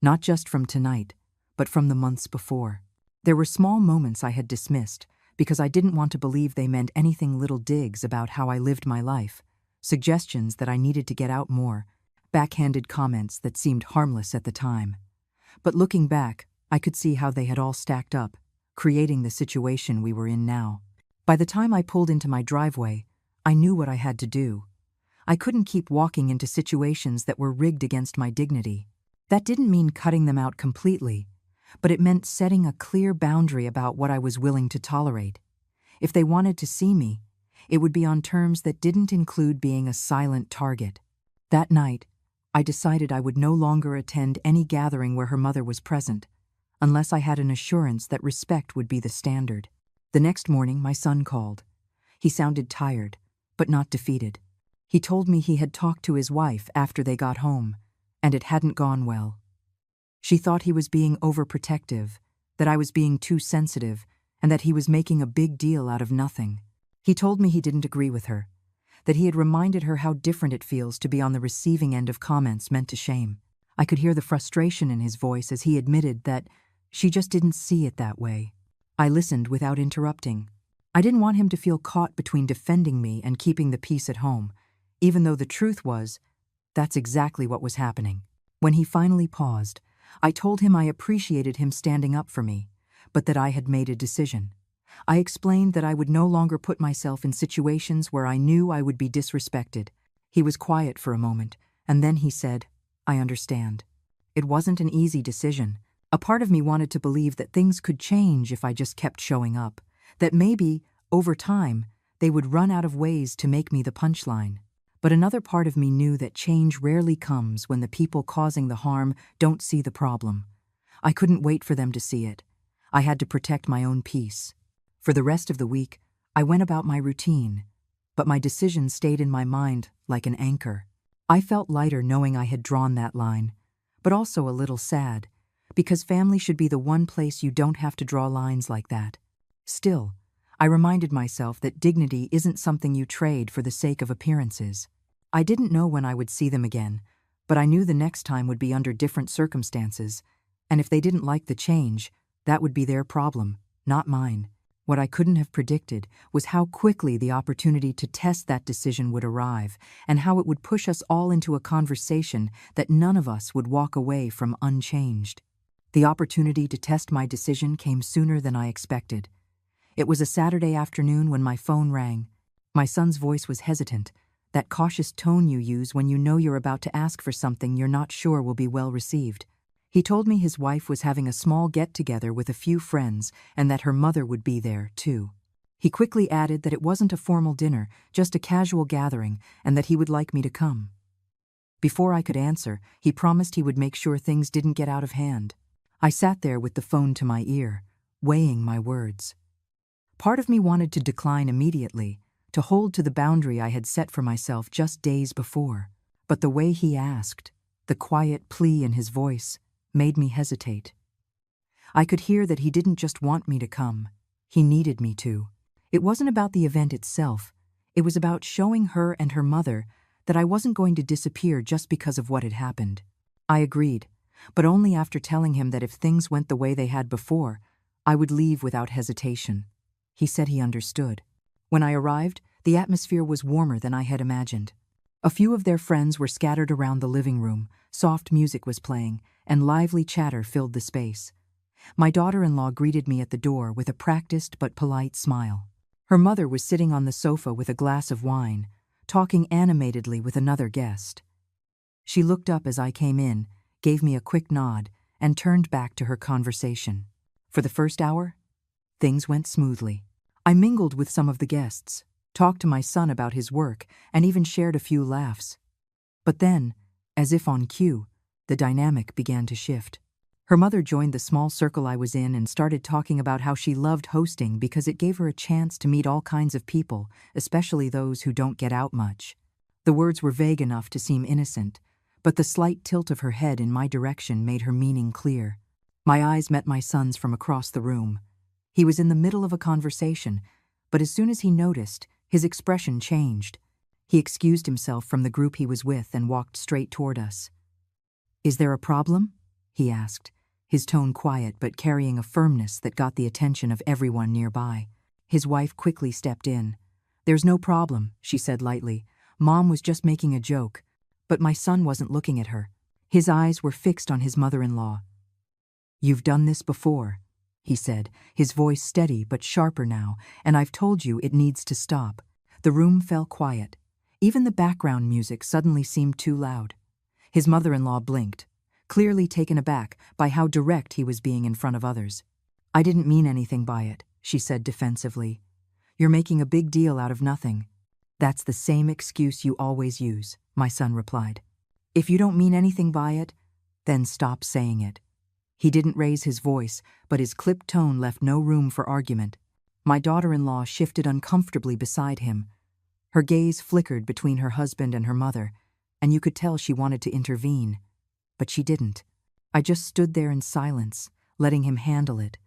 S1: not just from tonight, but from the months before. There were small moments I had dismissed because I didn't want to believe they meant anything, little digs about how I lived my life, suggestions that I needed to get out more, backhanded comments that seemed harmless at the time. But looking back, I could see how they had all stacked up, creating the situation we were in now. By the time I pulled into my driveway, I knew what I had to do. I couldn't keep walking into situations that were rigged against my dignity. That didn't mean cutting them out completely, but it meant setting a clear boundary about what I was willing to tolerate. If they wanted to see me, it would be on terms that didn't include being a silent target. That night, I decided I would no longer attend any gathering where her mother was present, unless I had an assurance that respect would be the standard. The next morning, my son called. He sounded tired, but not defeated. He told me he had talked to his wife after they got home, and it hadn't gone well. She thought he was being overprotective, that I was being too sensitive, and that he was making a big deal out of nothing. He told me he didn't agree with her, that he had reminded her how different it feels to be on the receiving end of comments meant to shame. I could hear the frustration in his voice as he admitted that she just didn't see it that way. I listened without interrupting. I didn't want him to feel caught between defending me and keeping the peace at home, even though the truth was, that's exactly what was happening. When he finally paused, I told him I appreciated him standing up for me, but that I had made a decision. I explained that I would no longer put myself in situations where I knew I would be disrespected. He was quiet for a moment, and then he said, "I understand." It wasn't an easy decision. A part of me wanted to believe that things could change if I just kept showing up, that maybe, over time, they would run out of ways to make me the punchline. But another part of me knew that change rarely comes when the people causing the harm don't see the problem. I couldn't wait for them to see it. I had to protect my own peace. For the rest of the week, I went about my routine, but my decision stayed in my mind like an anchor. I felt lighter knowing I had drawn that line, but also a little sad, because family should be the one place you don't have to draw lines like that. Still, I reminded myself that dignity isn't something you trade for the sake of appearances. I didn't know when I would see them again, but I knew the next time would be under different circumstances, and if they didn't like the change, that would be their problem, not mine. What I couldn't have predicted was how quickly the opportunity to test that decision would arrive, and how it would push us all into a conversation that none of us would walk away from unchanged. The opportunity to test my decision came sooner than I expected. It was a Saturday afternoon when my phone rang. My son's voice was hesitant, that cautious tone you use when you know you're about to ask for something you're not sure will be well received. He told me his wife was having a small get-together with a few friends and that her mother would be there, too. He quickly added that it wasn't a formal dinner, just a casual gathering, and that he would like me to come. Before I could answer, he promised he would make sure things didn't get out of hand. I sat there with the phone to my ear, weighing my words. Part of me wanted to decline immediately, to hold to the boundary I had set for myself just days before. But the way he asked, the quiet plea in his voice, made me hesitate. I could hear that he didn't just want me to come. He needed me to. It wasn't about the event itself. It was about showing her and her mother that I wasn't going to disappear just because of what had happened. I agreed, but only after telling him that if things went the way they had before, I would leave without hesitation. He said he understood. When I arrived, the atmosphere was warmer than I had imagined. A few of their friends were scattered around the living room, soft music was playing, and lively chatter filled the space. My daughter-in-law greeted me at the door with a practiced but polite smile. Her mother was sitting on the sofa with a glass of wine, talking animatedly with another guest. She looked up as I came in, gave me a quick nod, and turned back to her conversation. For the first hour, things went smoothly. I mingled with some of the guests, talked to my son about his work, and even shared a few laughs. But then, as if on cue, the dynamic began to shift. Her mother joined the small circle I was in and started talking about how she loved hosting because it gave her a chance to meet all kinds of people, especially those who don't get out much. The words were vague enough to seem innocent, but the slight tilt of her head in my direction made her meaning clear. My eyes met my son's from across the room. He was in the middle of a conversation, but as soon as he noticed, his expression changed. He excused himself from the group he was with and walked straight toward us. "Is there a problem?" he asked, his tone quiet but carrying a firmness that got the attention of everyone nearby. His wife quickly stepped in. "There's no problem," she said lightly. "Mom was just making a joke." But my son wasn't looking at her. His eyes were fixed on his mother-in-law. "You've done this before," he said, his voice steady but sharper now, "and I've told you it needs to stop." The room fell quiet. Even the background music suddenly seemed too loud. His mother-in-law blinked, clearly taken aback by how direct he was being in front of others. "I didn't mean anything by it," she said defensively. "You're making a big deal out of nothing." "That's the same excuse you always use," my son replied. "If you don't mean anything by it, then stop saying it." He didn't raise his voice, but his clipped tone left no room for argument. My daughter-in-law shifted uncomfortably beside him. Her gaze flickered between her husband and her mother, and you could tell she wanted to intervene. But she didn't. I just stood there in silence, letting him handle it.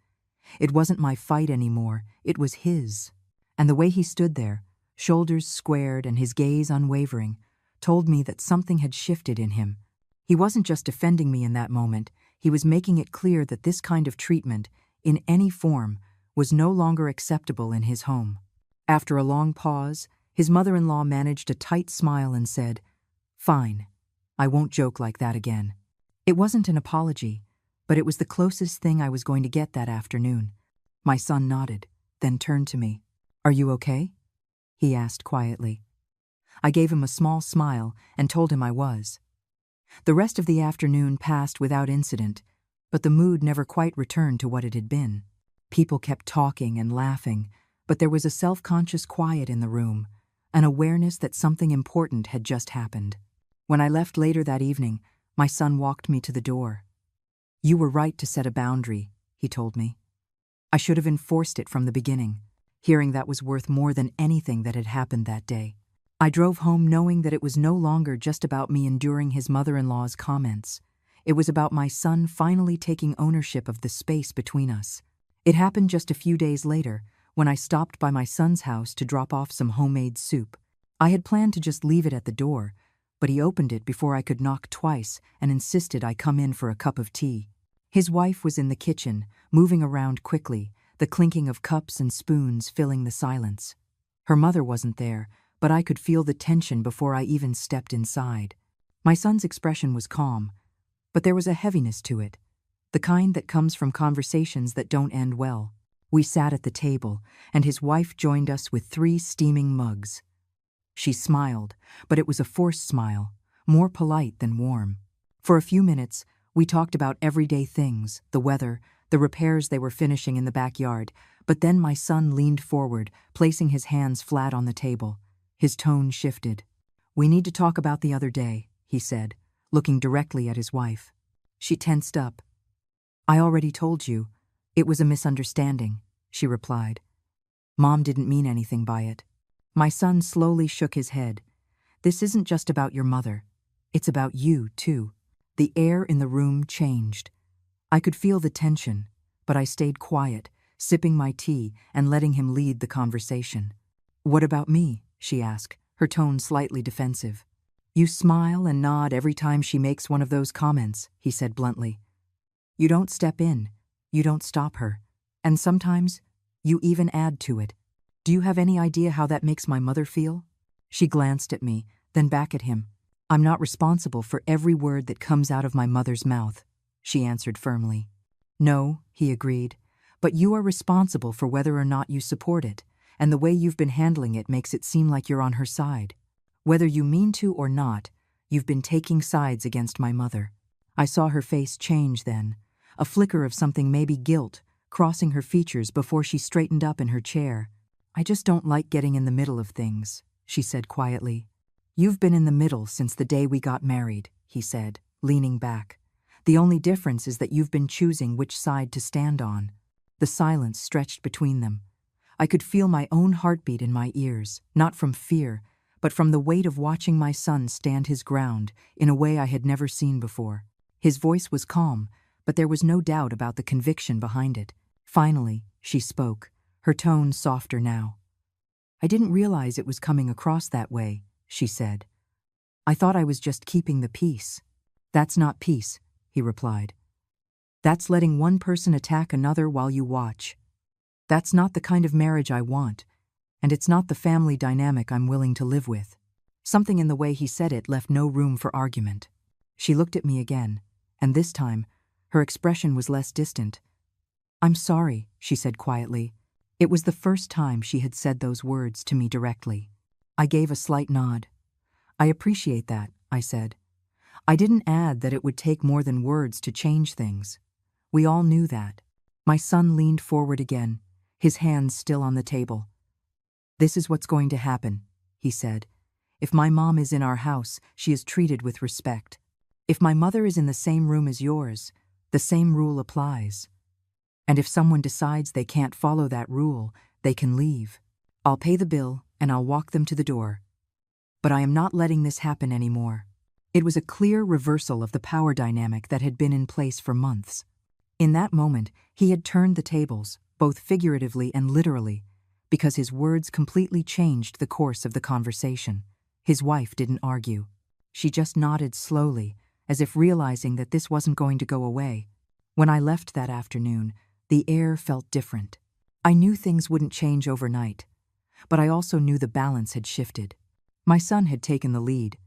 S1: It wasn't my fight anymore, it was his. And the way he stood there, shoulders squared and his gaze unwavering, told me that something had shifted in him. He wasn't just defending me in that moment, he was making it clear that this kind of treatment, in any form, was no longer acceptable in his home. After a long pause, his mother-in-law managed a tight smile and said, "Fine, I won't joke like that again." It wasn't an apology, but it was the closest thing I was going to get that afternoon. My son nodded, then turned to me. "Are you okay?" he asked quietly. I gave him a small smile and told him I was. The rest of the afternoon passed without incident, but the mood never quite returned to what it had been. People kept talking and laughing, but there was a self-conscious quiet in the room, an awareness that something important had just happened. When I left later that evening, my son walked me to the door. "You were right to set a boundary," he told me. "I should have enforced it from the beginning." Hearing that was worth more than anything that had happened that day. I drove home knowing that it was no longer just about me enduring his mother-in-law's comments. It was about my son finally taking ownership of the space between us. It happened just a few days later, when I stopped by my son's house to drop off some homemade soup. I had planned to just leave it at the door, but he opened it before I could knock twice and insisted I come in for a cup of tea. His wife was in the kitchen, moving around quickly, the clinking of cups and spoons filling the silence. Her mother wasn't there, but I could feel the tension before I even stepped inside. My son's expression was calm, but there was a heaviness to it, the kind that comes from conversations that don't end well. We sat at the table, and his wife joined us with 3 steaming mugs. She smiled, but it was a forced smile, more polite than warm. For a few minutes, we talked about everyday things, the weather, the repairs they were finishing in the backyard, but then my son leaned forward, placing his hands flat on the table. His tone shifted. "We need to talk about the other day," he said, looking directly at his wife. She tensed up. "I already told you. It was a misunderstanding," she replied. "Mom didn't mean anything by it." My son slowly shook his head. "This isn't just about your mother. It's about you, too." The air in the room changed. I could feel the tension, but I stayed quiet, sipping my tea and letting him lead the conversation. "What about me?" she asked, her tone slightly defensive. "You smile and nod every time she makes one of those comments," he said bluntly. "You don't step in, you don't stop her, and sometimes you even add to it. Do you have any idea how that makes my mother feel?" She glanced at me, then back at him. "I'm not responsible for every word that comes out of my mother's mouth," she answered firmly. "No," he agreed, "but you are responsible for whether or not you support it, and the way you've been handling it makes it seem like you're on her side. Whether you mean to or not, you've been taking sides against my mother." I saw her face change then, a flicker of something, maybe guilt, crossing her features before she straightened up in her chair. "I just don't like getting in the middle of things," she said quietly. "You've been in the middle since the day we got married," he said, leaning back. "The only difference is that you've been choosing which side to stand on." The silence stretched between them. I could feel my own heartbeat in my ears, not from fear, but from the weight of watching my son stand his ground in a way I had never seen before. His voice was calm, but there was no doubt about the conviction behind it. Finally, she spoke, her tone softer now. "I didn't realize it was coming across that way," she said. "I thought I was just keeping the peace." "That's not peace," he replied. "That's letting one person attack another while you watch. That's not the kind of marriage I want, and it's not the family dynamic I'm willing to live with." Something in the way he said it left no room for argument. She looked at me again, and this time, her expression was less distant. "I'm sorry," she said quietly. It was the first time she had said those words to me directly. I gave a slight nod. "I appreciate that," I said. I didn't add that it would take more than words to change things. We all knew that. My son leaned forward again, his hands still on the table. "This is what's going to happen," he said. "If my mom is in our house, she is treated with respect. If my mother is in the same room as yours, the same rule applies. And if someone decides they can't follow that rule, they can leave. I'll pay the bill and I'll walk them to the door. But I am not letting this happen anymore." It was a clear reversal of the power dynamic that had been in place for months. In that moment, he had turned the tables, both figuratively and literally, because his words completely changed the course of the conversation. His wife didn't argue. She just nodded slowly, as if realizing that this wasn't going to go away. When I left that afternoon, the air felt different. I knew things wouldn't change overnight, but I also knew the balance had shifted. My son had taken the lead,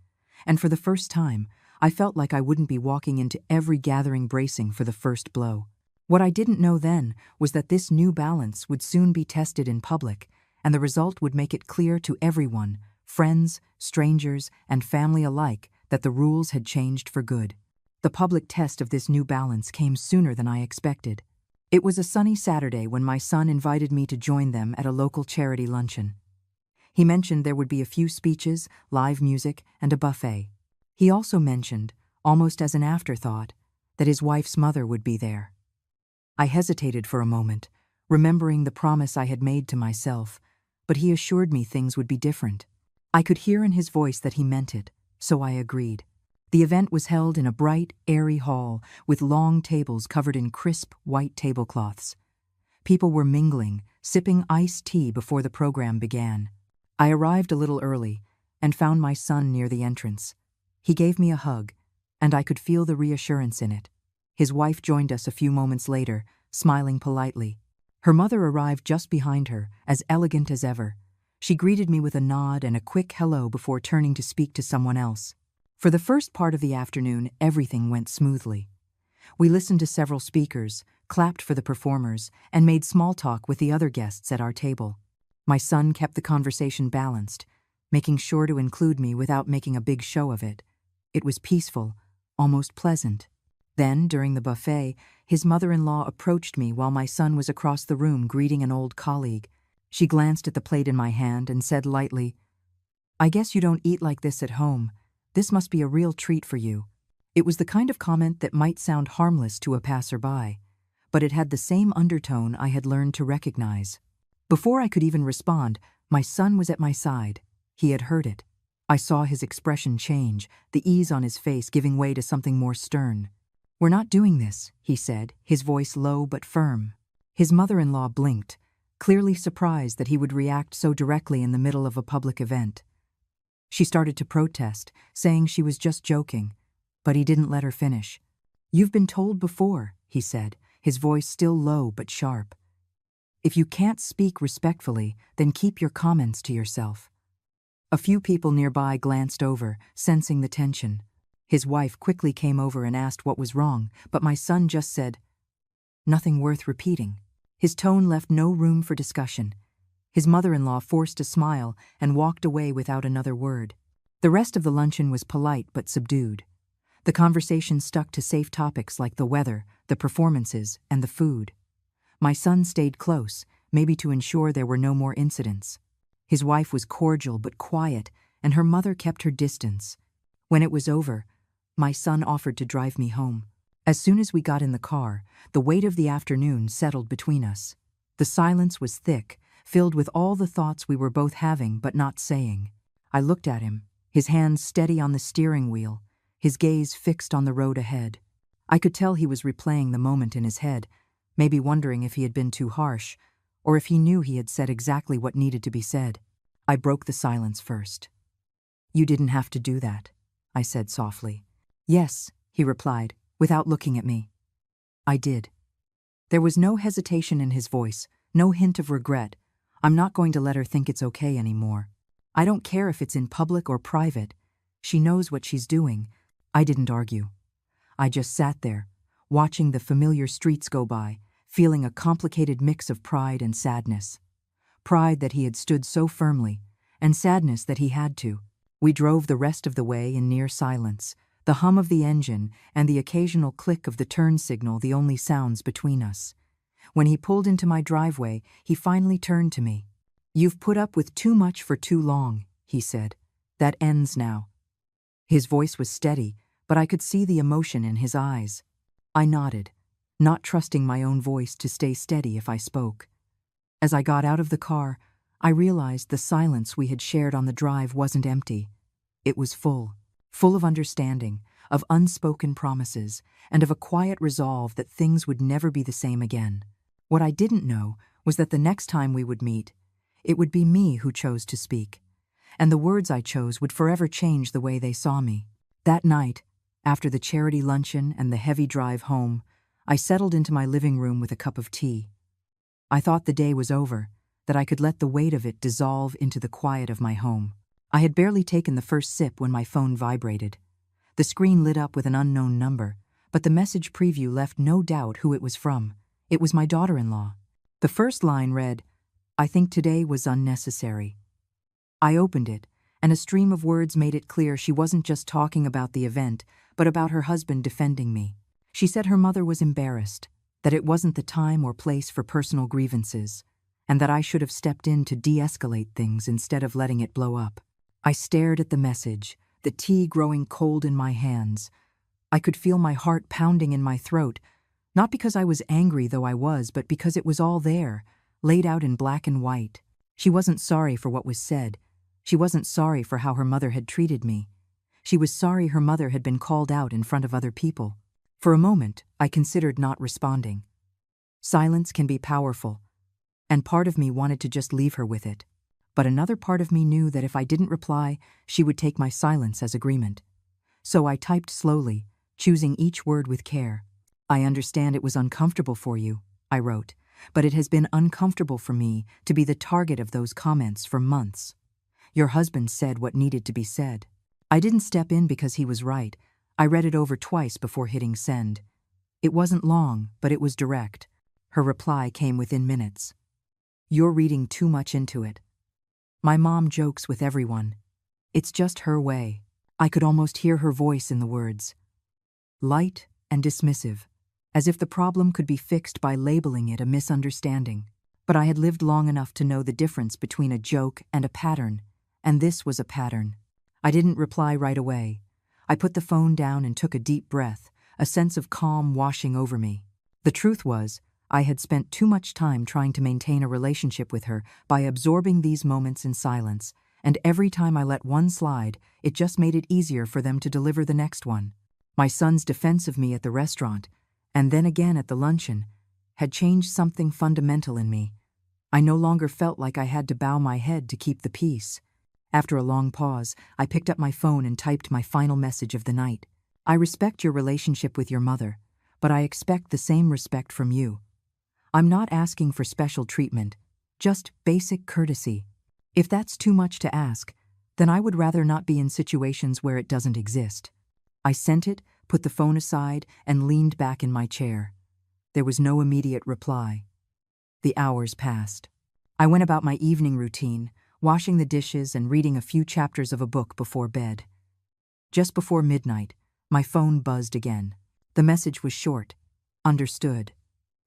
S1: and for the first time, I felt like I wouldn't be walking into every gathering bracing for the first blow. What I didn't know then was that this new balance would soon be tested in public, and the result would make it clear to everyone, friends, strangers, and family alike, that the rules had changed for good. The public test of this new balance came sooner than I expected. It was a sunny Saturday when my son invited me to join them at a local charity luncheon. He mentioned there would be a few speeches, live music, and a buffet. He also mentioned, almost as an afterthought, that his wife's mother would be there. I hesitated for a moment, remembering the promise I had made to myself, but he assured me things would be different. I could hear in his voice that he meant it, so I agreed. The event was held in a bright, airy hall with long tables covered in crisp, white tablecloths. People were mingling, sipping iced tea before the program began. I arrived a little early and found my son near the entrance. He gave me a hug, and I could feel the reassurance in it. His wife joined us a few moments later, smiling politely. Her mother arrived just behind her, as elegant as ever. She greeted me with a nod and a quick hello before turning to speak to someone else. For the first part of the afternoon, everything went smoothly. We listened to several speakers, clapped for the performers, and made small talk with the other guests at our table. My son kept the conversation balanced, making sure to include me without making a big show of it. It was peaceful, almost pleasant. Then, during the buffet, his mother-in-law approached me while my son was across the room greeting an old colleague. She glanced at the plate in my hand and said lightly, "I guess you don't eat like this at home. This must be a real treat for you." It was the kind of comment that might sound harmless to a passerby, but it had the same undertone I had learned to recognize. Before I could even respond, my son was at my side. He had heard it. I saw his expression change, the ease on his face giving way to something more stern. "We're not doing this," he said, his voice low but firm. His mother-in-law blinked, clearly surprised that he would react so directly in the middle of a public event. She started to protest, saying she was just joking, but he didn't let her finish. "You've been told before," he said, his voice still low but sharp. "If you can't speak respectfully, then keep your comments to yourself." A few people nearby glanced over, sensing the tension. His wife quickly came over and asked what was wrong, but my son just said, "Nothing worth repeating." His tone left no room for discussion. His mother-in-law forced a smile and walked away without another word. The rest of the luncheon was polite but subdued. The conversation stuck to safe topics like the weather, the performances, and the food. My son stayed close, maybe to ensure there were no more incidents. His wife was cordial but quiet, and her mother kept her distance. When it was over, my son offered to drive me home. As soon as we got in the car, the weight of the afternoon settled between us. The silence was thick, filled with all the thoughts we were both having but not saying. I looked at him, his hands steady on the steering wheel, his gaze fixed on the road ahead. I could tell he was replaying the moment in his head, maybe wondering if he had been too harsh, or if he knew he had said exactly what needed to be said. I broke the silence first. "You didn't have to do that," I said softly. "Yes," he replied, without looking at me. "I did." There was no hesitation in his voice, no hint of regret. "I'm not going to let her think it's okay anymore. I don't care if it's in public or private. She knows what she's doing." I didn't argue. I just sat there, watching the familiar streets go by, feeling a complicated mix of pride and sadness. Pride that he had stood so firmly, and sadness that he had to. We drove the rest of the way in near silence, the hum of the engine and the occasional click of the turn signal the only sounds between us. When he pulled into my driveway, he finally turned to me. "You've put up with too much for too long," he said. "That ends now." His voice was steady, but I could see the emotion in his eyes. I nodded, not trusting my own voice to stay steady if I spoke. As I got out of the car, I realized the silence we had shared on the drive wasn't empty. It was full of understanding, of unspoken promises, and of a quiet resolve that things would never be the same again. What I didn't know was that the next time we would meet, it would be me who chose to speak, and the words I chose would forever change the way they saw me. That night, after the charity luncheon and the heavy drive home, I settled into my living room with a cup of tea. I thought the day was over, that I could let the weight of it dissolve into the quiet of my home. I had barely taken the first sip when my phone vibrated. The screen lit up with an unknown number, but the message preview left no doubt who it was from. It was my daughter-in-law. The first line read, "I think today was unnecessary." I opened it, and a stream of words made it clear she wasn't just talking about the event, but about her husband defending me. She said her mother was embarrassed, that it wasn't the time or place for personal grievances, and that I should have stepped in to de-escalate things instead of letting it blow up. I stared at the message, the tea growing cold in my hands. I could feel my heart pounding in my throat, not because I was angry, though I was, but because it was all there, laid out in black and white. She wasn't sorry for what was said. She wasn't sorry for how her mother had treated me. She was sorry her mother had been called out in front of other people. For a moment, I considered not responding. Silence can be powerful, and part of me wanted to just leave her with it. But another part of me knew that if I didn't reply, she would take my silence as agreement. So I typed slowly, choosing each word with care. "I understand it was uncomfortable for you," I wrote, "but it has been uncomfortable for me to be the target of those comments for months. Your husband said what needed to be said." I didn't step in because he was right. I read it over twice before hitting send. It wasn't long, but it was direct. Her reply came within minutes. "You're reading too much into it." My mom jokes with everyone. It's just her way. I could almost hear her voice in the words. Light and dismissive, as if the problem could be fixed by labeling it a misunderstanding. But I had lived long enough to know the difference between a joke and a pattern, and this was a pattern. I didn't reply right away. I put the phone down and took a deep breath, a sense of calm washing over me. The truth was, I had spent too much time trying to maintain a relationship with her by absorbing these moments in silence, and every time I let one slide, it just made it easier for them to deliver the next one. My son's defense of me at the restaurant, and then again at the luncheon, had changed something fundamental in me. I no longer felt like I had to bow my head to keep the peace. After a long pause, I picked up my phone and typed my final message of the night. I respect your relationship with your mother, but I expect the same respect from you. I'm not asking for special treatment, just basic courtesy. If that's too much to ask, then I would rather not be in situations where it doesn't exist. I sent it, put the phone aside, and leaned back in my chair. There was no immediate reply. The hours passed. I went about my evening routine, washing the dishes and reading a few chapters of a book before bed. Just before midnight, my phone buzzed again. The message was short. Understood.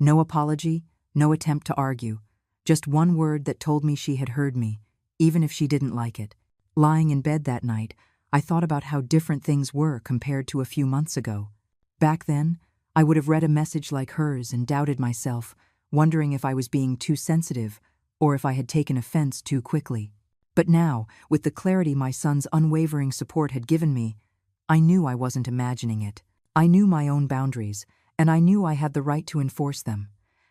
S1: No apology, no attempt to argue. Just one word that told me she had heard me, even if she didn't like it. Lying in bed that night, I thought about how different things were compared to a few months ago. Back then, I would have read a message like hers and doubted myself, wondering if I was being too sensitive or if I had taken offense too quickly. But now, with the clarity my son's unwavering support had given me, I knew I wasn't imagining it. I knew my own boundaries, and I knew I had the right to enforce them.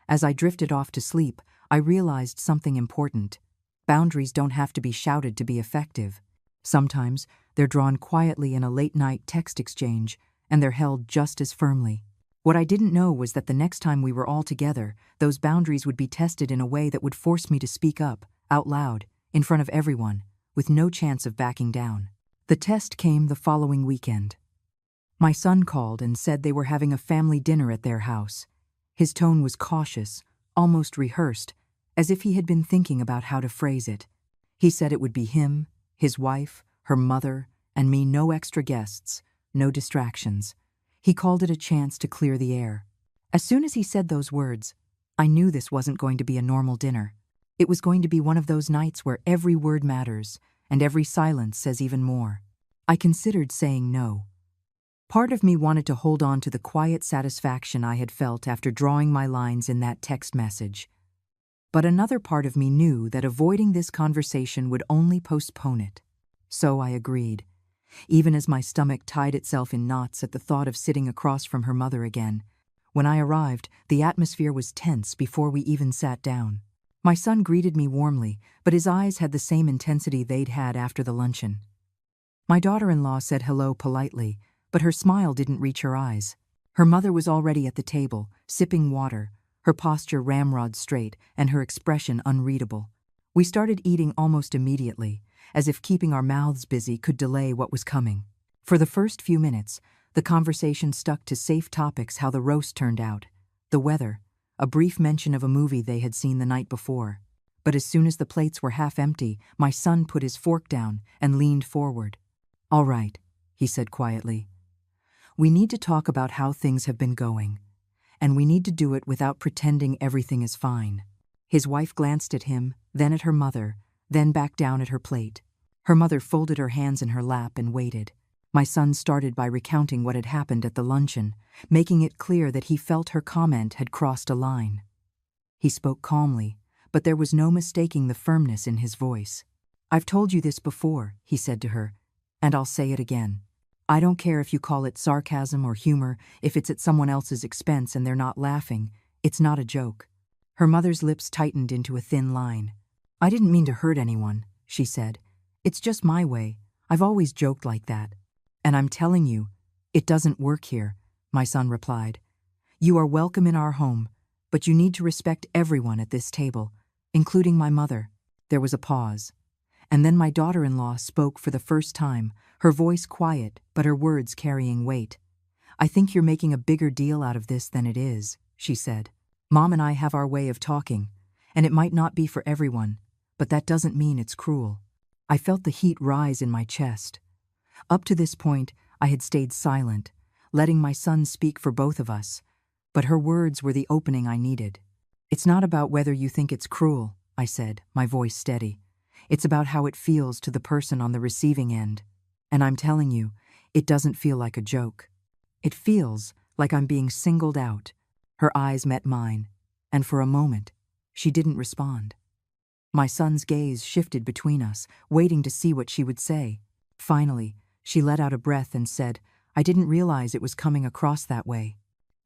S1: As I drifted off to sleep, I realized something important. Boundaries don't have to be shouted to be effective. Sometimes they're drawn quietly in a late-night text exchange, and they're held just as firmly. What I didn't know was that the next time we were all together, those boundaries would be tested in a way that would force me to speak up, out loud, in front of everyone, with no chance of backing down. The test came the following weekend. My son called and said they were having a family dinner at their house. His tone was cautious, almost rehearsed, as if he had been thinking about how to phrase it. He said it would be him, his wife, her mother, and me, no extra guests, no distractions. He called it a chance to clear the air. As soon as he said those words, I knew this wasn't going to be a normal dinner. It was going to be one of those nights where every word matters, and every silence says even more. I considered saying no. Part of me wanted to hold on to the quiet satisfaction I had felt after drawing my lines in that text message. But another part of me knew that avoiding this conversation would only postpone it. So I agreed, even as my stomach tied itself in knots at the thought of sitting across from her mother again. When I arrived, the atmosphere was tense before we even sat down. My son greeted me warmly, but his eyes had the same intensity they'd had after the luncheon. My daughter-in-law said hello politely, but her smile didn't reach her eyes. Her mother was already at the table, sipping water, her posture ramrod straight and her expression unreadable. We started eating almost immediately, as if keeping our mouths busy could delay what was coming. For the first few minutes, the conversation stuck to safe topics: how the roast turned out, the weather, a brief mention of a movie they had seen the night before. But as soon as the plates were half empty, my son put his fork down and leaned forward. "All right," he said quietly. "We need to talk about how things have been going, and we need to do it without pretending everything is fine." His wife glanced at him, then at her mother, then back down at her plate. Her mother folded her hands in her lap and waited. My son started by recounting what had happened at the luncheon, making it clear that he felt her comment had crossed a line. He spoke calmly, but there was no mistaking the firmness in his voice. "I've told you this before," he said to her, "and I'll say it again. I don't care if you call it sarcasm or humor, if it's at someone else's expense and they're not laughing. It's not a joke." Her mother's lips tightened into a thin line. "I didn't mean to hurt anyone," she said. "It's just my way. I've always joked like that. And I'm telling you, it doesn't work here," my son replied. "You are welcome in our home, but you need to respect everyone at this table, including my mother." There was a pause, and then my daughter-in-law spoke for the first time, her voice quiet but her words carrying weight. "I think you're making a bigger deal out of this than it is," she said. "Mom and I have our way of talking, and it might not be for everyone, but that doesn't mean it's cruel. I felt the heat rise in my chest. Up to this point, I had stayed silent, letting my son speak for both of us, but her words were the opening I needed. It's not about whether you think it's cruel, I said, my voice steady. It's about how it feels to the person on the receiving end. And I'm telling you, it doesn't feel like a joke. It feels like I'm being singled out. Her eyes met mine, and for a moment, she didn't respond. My son's gaze shifted between us, waiting to see what she would say. Finally, she let out a breath and said, "I didn't realize it was coming across that way."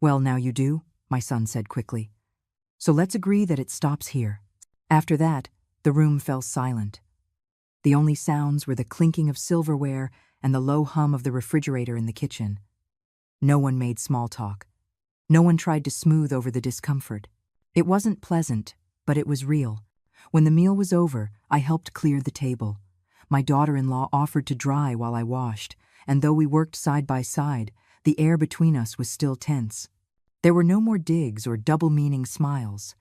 S1: "Well, now you do," my son said quickly. "So let's agree that it stops here." After that, the room fell silent. The only sounds were the clinking of silverware and the low hum of the refrigerator in the kitchen. No one made small talk. No one tried to smooth over the discomfort. It wasn't pleasant, but it was real. When the meal was over, I helped clear the table. My daughter-in-law offered to dry while I washed, and though we worked side by side, the air between us was still tense. There were no more digs or double-meaning smiles,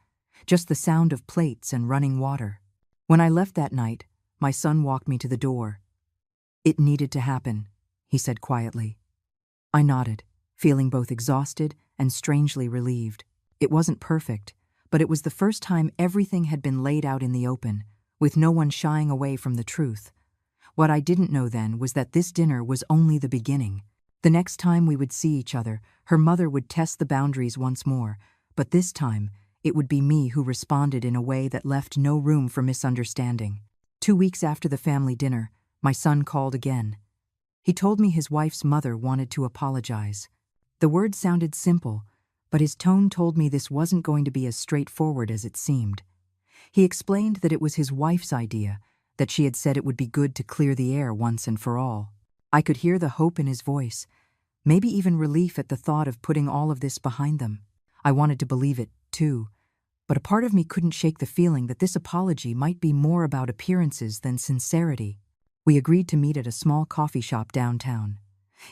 S1: just the sound of plates and running water. When I left that night, my son walked me to the door. "It needed to happen," he said quietly. I nodded, feeling both exhausted and strangely relieved. It wasn't perfect, but it was the first time everything had been laid out in the open, with no one shying away from the truth. What I didn't know then was that this dinner was only the beginning. The next time we would see each other, her mother would test the boundaries once more, but this time, it would be me who responded in a way that left no room for misunderstanding. 2 weeks after the family dinner, my son called again. He told me his wife's mother wanted to apologize. The words sounded simple, but his tone told me this wasn't going to be as straightforward as it seemed. He explained that it was his wife's idea, that she had said it would be good to clear the air once and for all. I could hear the hope in his voice, maybe even relief at the thought of putting all of this behind them. I wanted to believe it, too, but a part of me couldn't shake the feeling that this apology might be more about appearances than sincerity. We agreed to meet at a small coffee shop downtown.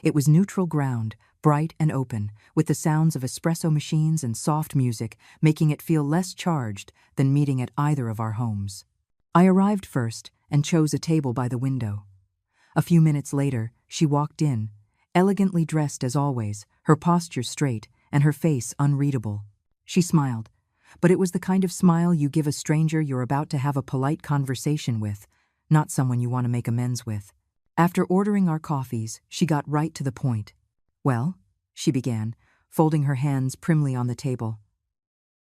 S1: It was neutral ground, bright and open, with the sounds of espresso machines and soft music, making it feel less charged than meeting at either of our homes. I arrived first and chose a table by the window. A few minutes later, she walked in, elegantly dressed as always, her posture straight and her face unreadable. She smiled, but it was the kind of smile you give a stranger you're about to have a polite conversation with, not someone you want to make amends with. After ordering our coffees, she got right to the point. "Well," she began, folding her hands primly on the table.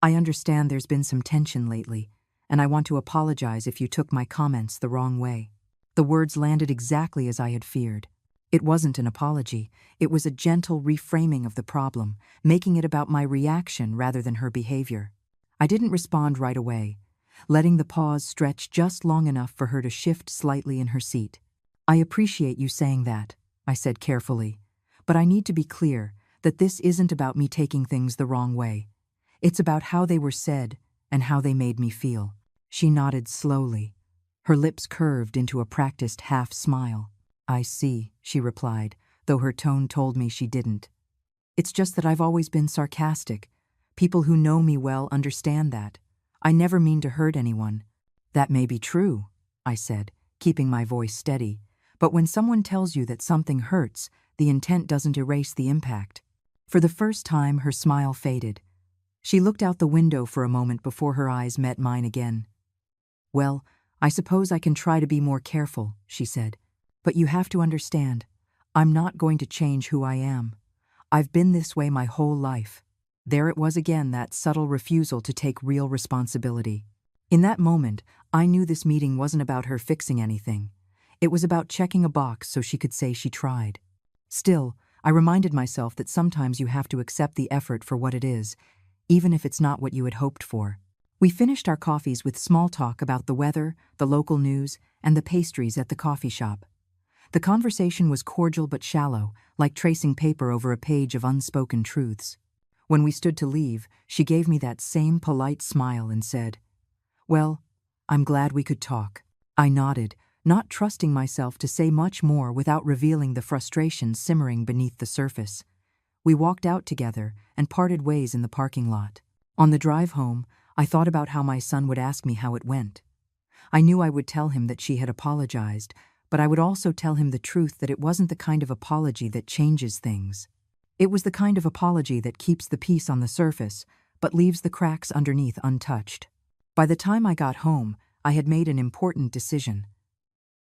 S1: "I understand there's been some tension lately, and I want to apologize if you took my comments the wrong way." The words landed exactly as I had feared. It wasn't an apology, it was a gentle reframing of the problem, making it about my reaction rather than her behavior. I didn't respond right away, letting the pause stretch just long enough for her to shift slightly in her seat. "I appreciate you saying that," I said carefully, "but I need to be clear that this isn't about me taking things the wrong way. It's about how they were said and how they made me feel." She nodded slowly, her lips curved into a practiced half-smile. "I see," she replied, though her tone told me she didn't. "It's just that I've always been sarcastic. People who know me well understand that. I never mean to hurt anyone." "That may be true," I said, keeping my voice steady, "but when someone tells you that something hurts, the intent doesn't erase the impact." For the first time, her smile faded. She looked out the window for a moment before her eyes met mine again. "Well, I suppose I can try to be more careful," she said. "But you have to understand, I'm not going to change who I am. I've been this way my whole life." There it was again, that subtle refusal to take real responsibility. In that moment, I knew this meeting wasn't about her fixing anything. It was about checking a box so she could say she tried. Still, I reminded myself that sometimes you have to accept the effort for what it is, even if it's not what you had hoped for. We finished our coffees with small talk about the weather, the local news, and the pastries at the coffee shop. The conversation was cordial but shallow, like tracing paper over a page of unspoken truths. When we stood to leave, she gave me that same polite smile and said, "Well, I'm glad we could talk." I nodded, not trusting myself to say much more without revealing the frustration simmering beneath the surface. We walked out together and parted ways in the parking lot. On the drive home, I thought about how my son would ask me how it went. I knew I would tell him that she had apologized, but I would also tell him the truth that it wasn't the kind of apology that changes things. It was the kind of apology that keeps the peace on the surface, but leaves the cracks underneath untouched. By the time I got home, I had made an important decision.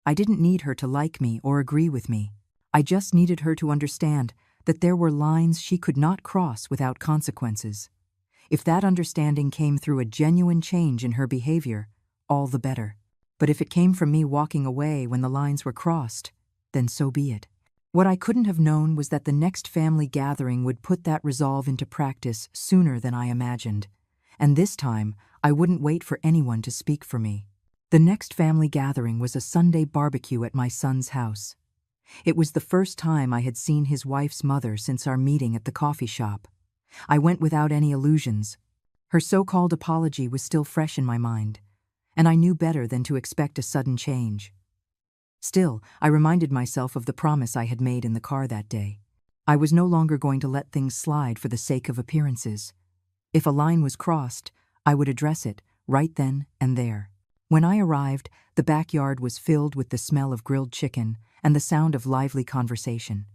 S1: I didn't need her to like me or agree with me. I just needed her to understand that there were lines she could not cross without consequences. If that understanding came through a genuine change in her behavior, all the better. But if it came from me walking away when the lines were crossed, then so be it. What I couldn't have known was that the next family gathering would put that resolve into practice sooner than I imagined. And this time, I wouldn't wait for anyone to speak for me. The next family gathering was a Sunday barbecue at my son's house. It was the first time I had seen his wife's mother since our meeting at the coffee shop. I went without any illusions. Her so-called apology was still fresh in my mind, and I knew better than to expect a sudden change. Still, I reminded myself of the promise I had made in the car that day. I was no longer going to let things slide for the sake of appearances. If a line was crossed, I would address it right then and there. When I arrived, the backyard was filled with the smell of grilled chicken and the sound of lively conversation.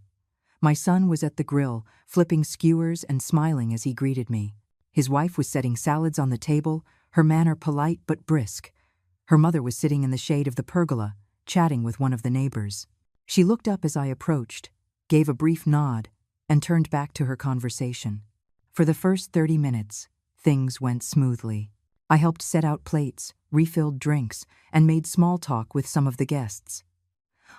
S1: My son was at the grill, flipping skewers and smiling as he greeted me. His wife was setting salads on the table, her manner polite but brisk. Her mother was sitting in the shade of the pergola, chatting with one of the neighbors. She looked up as I approached, gave a brief nod, and turned back to her conversation. For the first 30 minutes, things went smoothly. I helped set out plates, refilled drinks, and made small talk with some of the guests.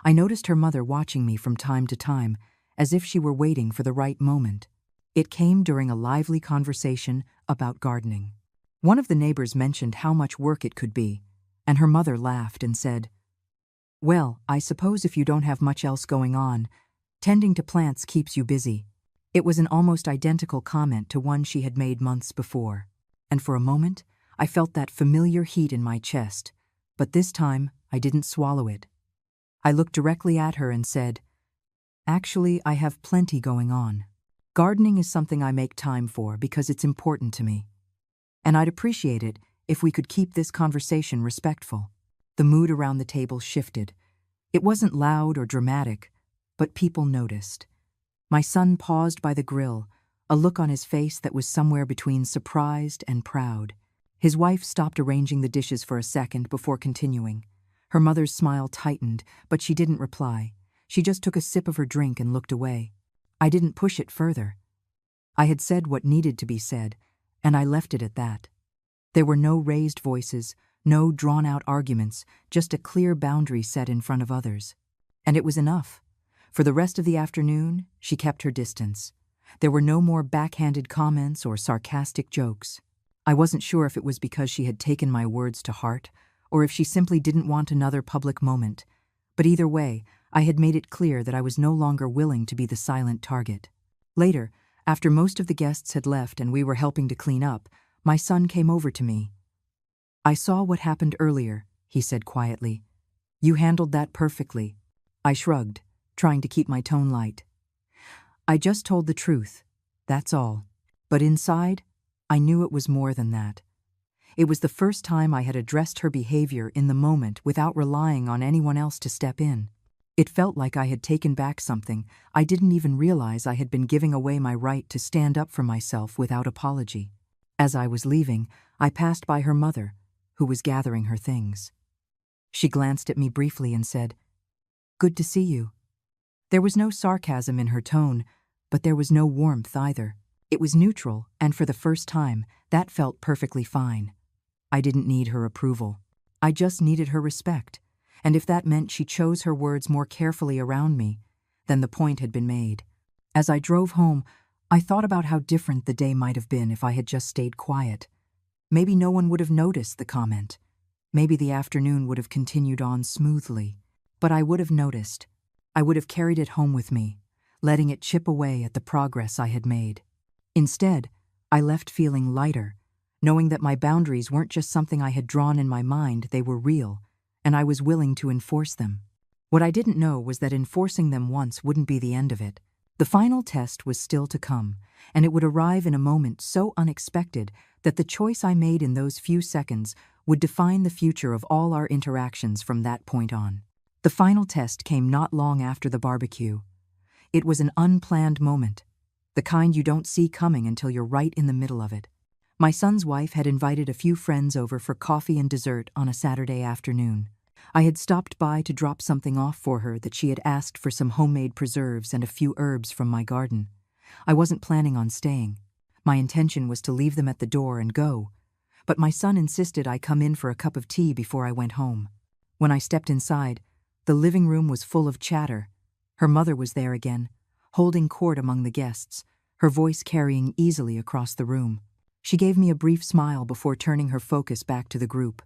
S1: I noticed her mother watching me from time to time, as if she were waiting for the right moment. It came during a lively conversation about gardening. One of the neighbors mentioned how much work it could be, and her mother laughed and said, "Well, I suppose if you don't have much else going on, tending to plants keeps you busy." It was an almost identical comment to one she had made months before, and for a moment, I felt that familiar heat in my chest, but this time I didn't swallow it. I looked directly at her and said, "Actually, I have plenty going on. Gardening is something I make time for because it's important to me. And I'd appreciate it if we could keep this conversation respectful." The mood around the table shifted. It wasn't loud or dramatic, but people noticed. My son paused by the grill, a look on his face that was somewhere between surprised and proud. His wife stopped arranging the dishes for a second before continuing. Her mother's smile tightened, but she didn't reply. She just took a sip of her drink and looked away. I didn't push it further. I had said what needed to be said, and I left it at that. There were no raised voices, no drawn-out arguments, just a clear boundary set in front of others. And it was enough. For the rest of the afternoon, she kept her distance. There were no more backhanded comments or sarcastic jokes. I wasn't sure if it was because she had taken my words to heart, or if she simply didn't want another public moment. But either way, I had made it clear that I was no longer willing to be the silent target. Later, after most of the guests had left and we were helping to clean up, my son came over to me. "I saw what happened earlier," he said quietly. "You handled that perfectly." I shrugged, trying to keep my tone light. "I just told the truth, that's all." But inside, I knew it was more than that. It was the first time I had addressed her behavior in the moment without relying on anyone else to step in. It felt like I had taken back something. I didn't even realize I had been giving away my right to stand up for myself without apology. As I was leaving, I passed by her mother, who was gathering her things. She glanced at me briefly and said, "Good to see you." There was no sarcasm in her tone, but there was no warmth either. It was neutral, and for the first time, that felt perfectly fine. I didn't need her approval. I just needed her respect, and if that meant she chose her words more carefully around me, then the point had been made. As I drove home, I thought about how different the day might have been if I had just stayed quiet. Maybe no one would have noticed the comment. Maybe the afternoon would have continued on smoothly. But I would have noticed. I would have carried it home with me, letting it chip away at the progress I had made. Instead, I left feeling lighter, knowing that my boundaries weren't just something I had drawn in my mind, they were real, and I was willing to enforce them. What I didn't know was that enforcing them once wouldn't be the end of it. The final test was still to come, and it would arrive in a moment so unexpected that the choice I made in those few seconds would define the future of all our interactions from that point on. The final test came not long after the barbecue. It was an unplanned moment, the kind you don't see coming until you're right in the middle of it. My son's wife had invited a few friends over for coffee and dessert on a Saturday afternoon. I had stopped by to drop something off for her that she had asked for some homemade preserves and a few herbs from my garden. I wasn't planning on staying. My intention was to leave them at the door and go, but my son insisted I come in for a cup of tea before I went home. When I stepped inside, the living room was full of chatter. Her mother was there again, holding court among the guests, her voice carrying easily across the room. She gave me a brief smile before turning her focus back to the group.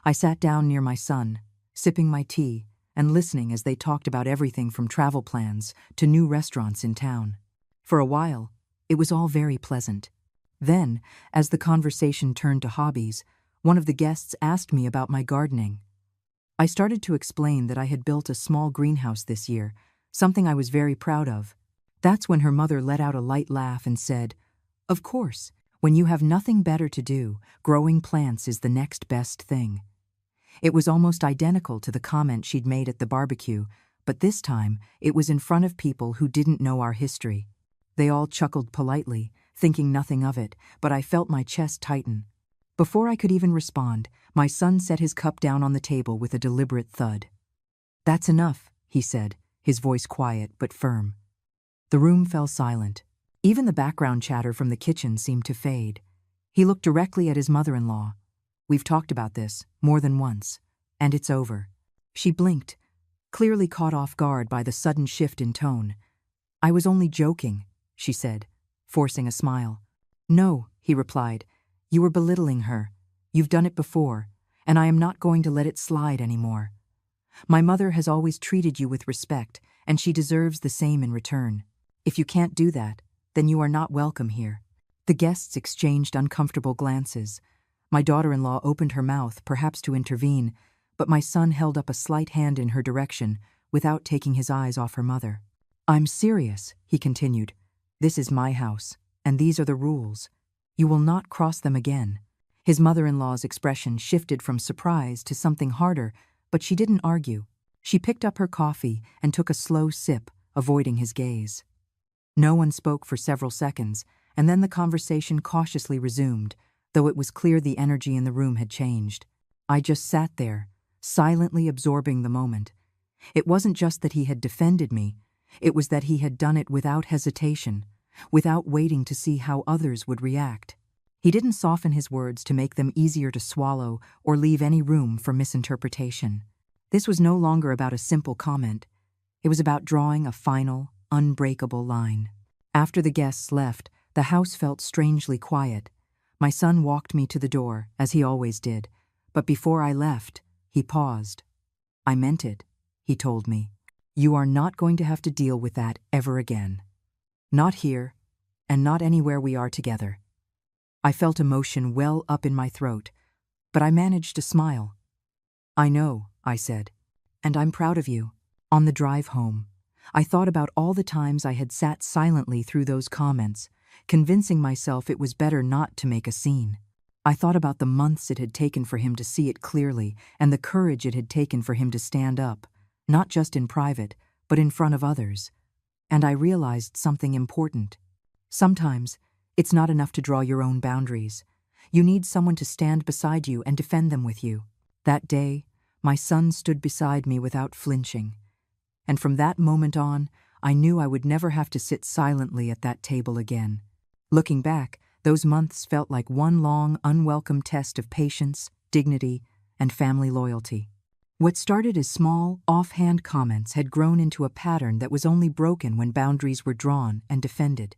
S1: I sat down near my son, sipping my tea and listening as they talked about everything from travel plans to new restaurants in town. For a while, it was all very pleasant. Then, as the conversation turned to hobbies, one of the guests asked me about my gardening. I started to explain that I had built a small greenhouse this year, something I was very proud of. That's when her mother let out a light laugh and said, "Of course, when you have nothing better to do, growing plants is the next best thing." It was almost identical to the comment she'd made at the barbecue, but this time it was in front of people who didn't know our history. They all chuckled politely, thinking nothing of it, but I felt my chest tighten. Before I could even respond, my son set his cup down on the table with a deliberate thud. "That's enough," he said, his voice quiet but firm. The room fell silent. Even the background chatter from the kitchen seemed to fade. He looked directly at his mother-in-law. "We've talked about this more than once, and it's over." She blinked, clearly caught off guard by the sudden shift in tone. "I was only joking," she said, forcing a smile. "No," he replied, "you were belittling her. You've done it before, and I am not going to let it slide anymore. My mother has always treated you with respect, and she deserves the same in return. If you can't do that, then you are not welcome here." The guests exchanged uncomfortable glances. My daughter-in-law opened her mouth, perhaps to intervene, but my son held up a slight hand in her direction without taking his eyes off her mother. "I'm serious," he continued. "This is my house, and these are the rules. You will not cross them again." His mother-in-law's expression shifted from surprise to something harder, but she didn't argue. She picked up her coffee and took a slow sip, avoiding his gaze. No one spoke for several seconds, and then the conversation cautiously resumed, though it was clear the energy in the room had changed. I just sat there, silently absorbing the moment. It wasn't just that he had defended me, it was that he had done it without hesitation, without waiting to see how others would react. He didn't soften his words to make them easier to swallow or leave any room for misinterpretation. This was no longer about a simple comment. It was about drawing a final, unbreakable line. After the guests left, the house felt strangely quiet. My son walked me to the door, as he always did, but before I left, he paused. "I meant it," he told me. "You are not going to have to deal with that ever again. Not here, and not anywhere we are together." I felt emotion well up in my throat, but I managed to smile. "I know," I said, "and I'm proud of you." On the drive home, I thought about all the times I had sat silently through those comments, convincing myself it was better not to make a scene. I thought about the months it had taken for him to see it clearly and the courage it had taken for him to stand up, not just in private, but in front of others. And I realized something important. Sometimes, it's not enough to draw your own boundaries. You need someone to stand beside you and defend them with you. That day, my son stood beside me without flinching. And from that moment on, I knew I would never have to sit silently at that table again. Looking back, those months felt like one long, unwelcome test of patience, dignity, and family loyalty. What started as small, offhand comments had grown into a pattern that was only broken when boundaries were drawn and defended.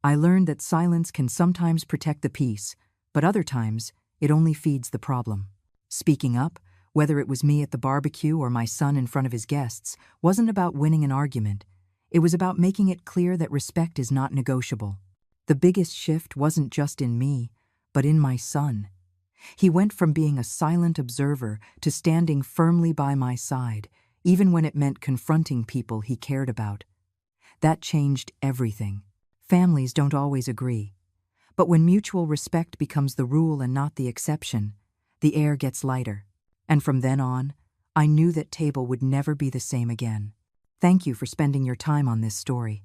S1: I learned that silence can sometimes protect the peace, but other times, it only feeds the problem. Speaking up, whether it was me at the barbecue or my son in front of his guests, wasn't about winning an argument. It was about making it clear that respect is not negotiable. The biggest shift wasn't just in me, but in my son. He went from being a silent observer to standing firmly by my side, even when it meant confronting people he cared about. That changed everything. Families don't always agree. But when mutual respect becomes the rule and not the exception, the air gets lighter. And from then on, I knew that table would never be the same again. Thank you for spending your time on this story.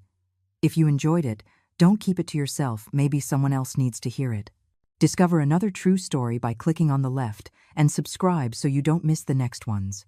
S1: If you enjoyed it, don't keep it to yourself, maybe someone else needs to hear it. Discover another true story by clicking on the left and subscribe so you don't miss the next ones.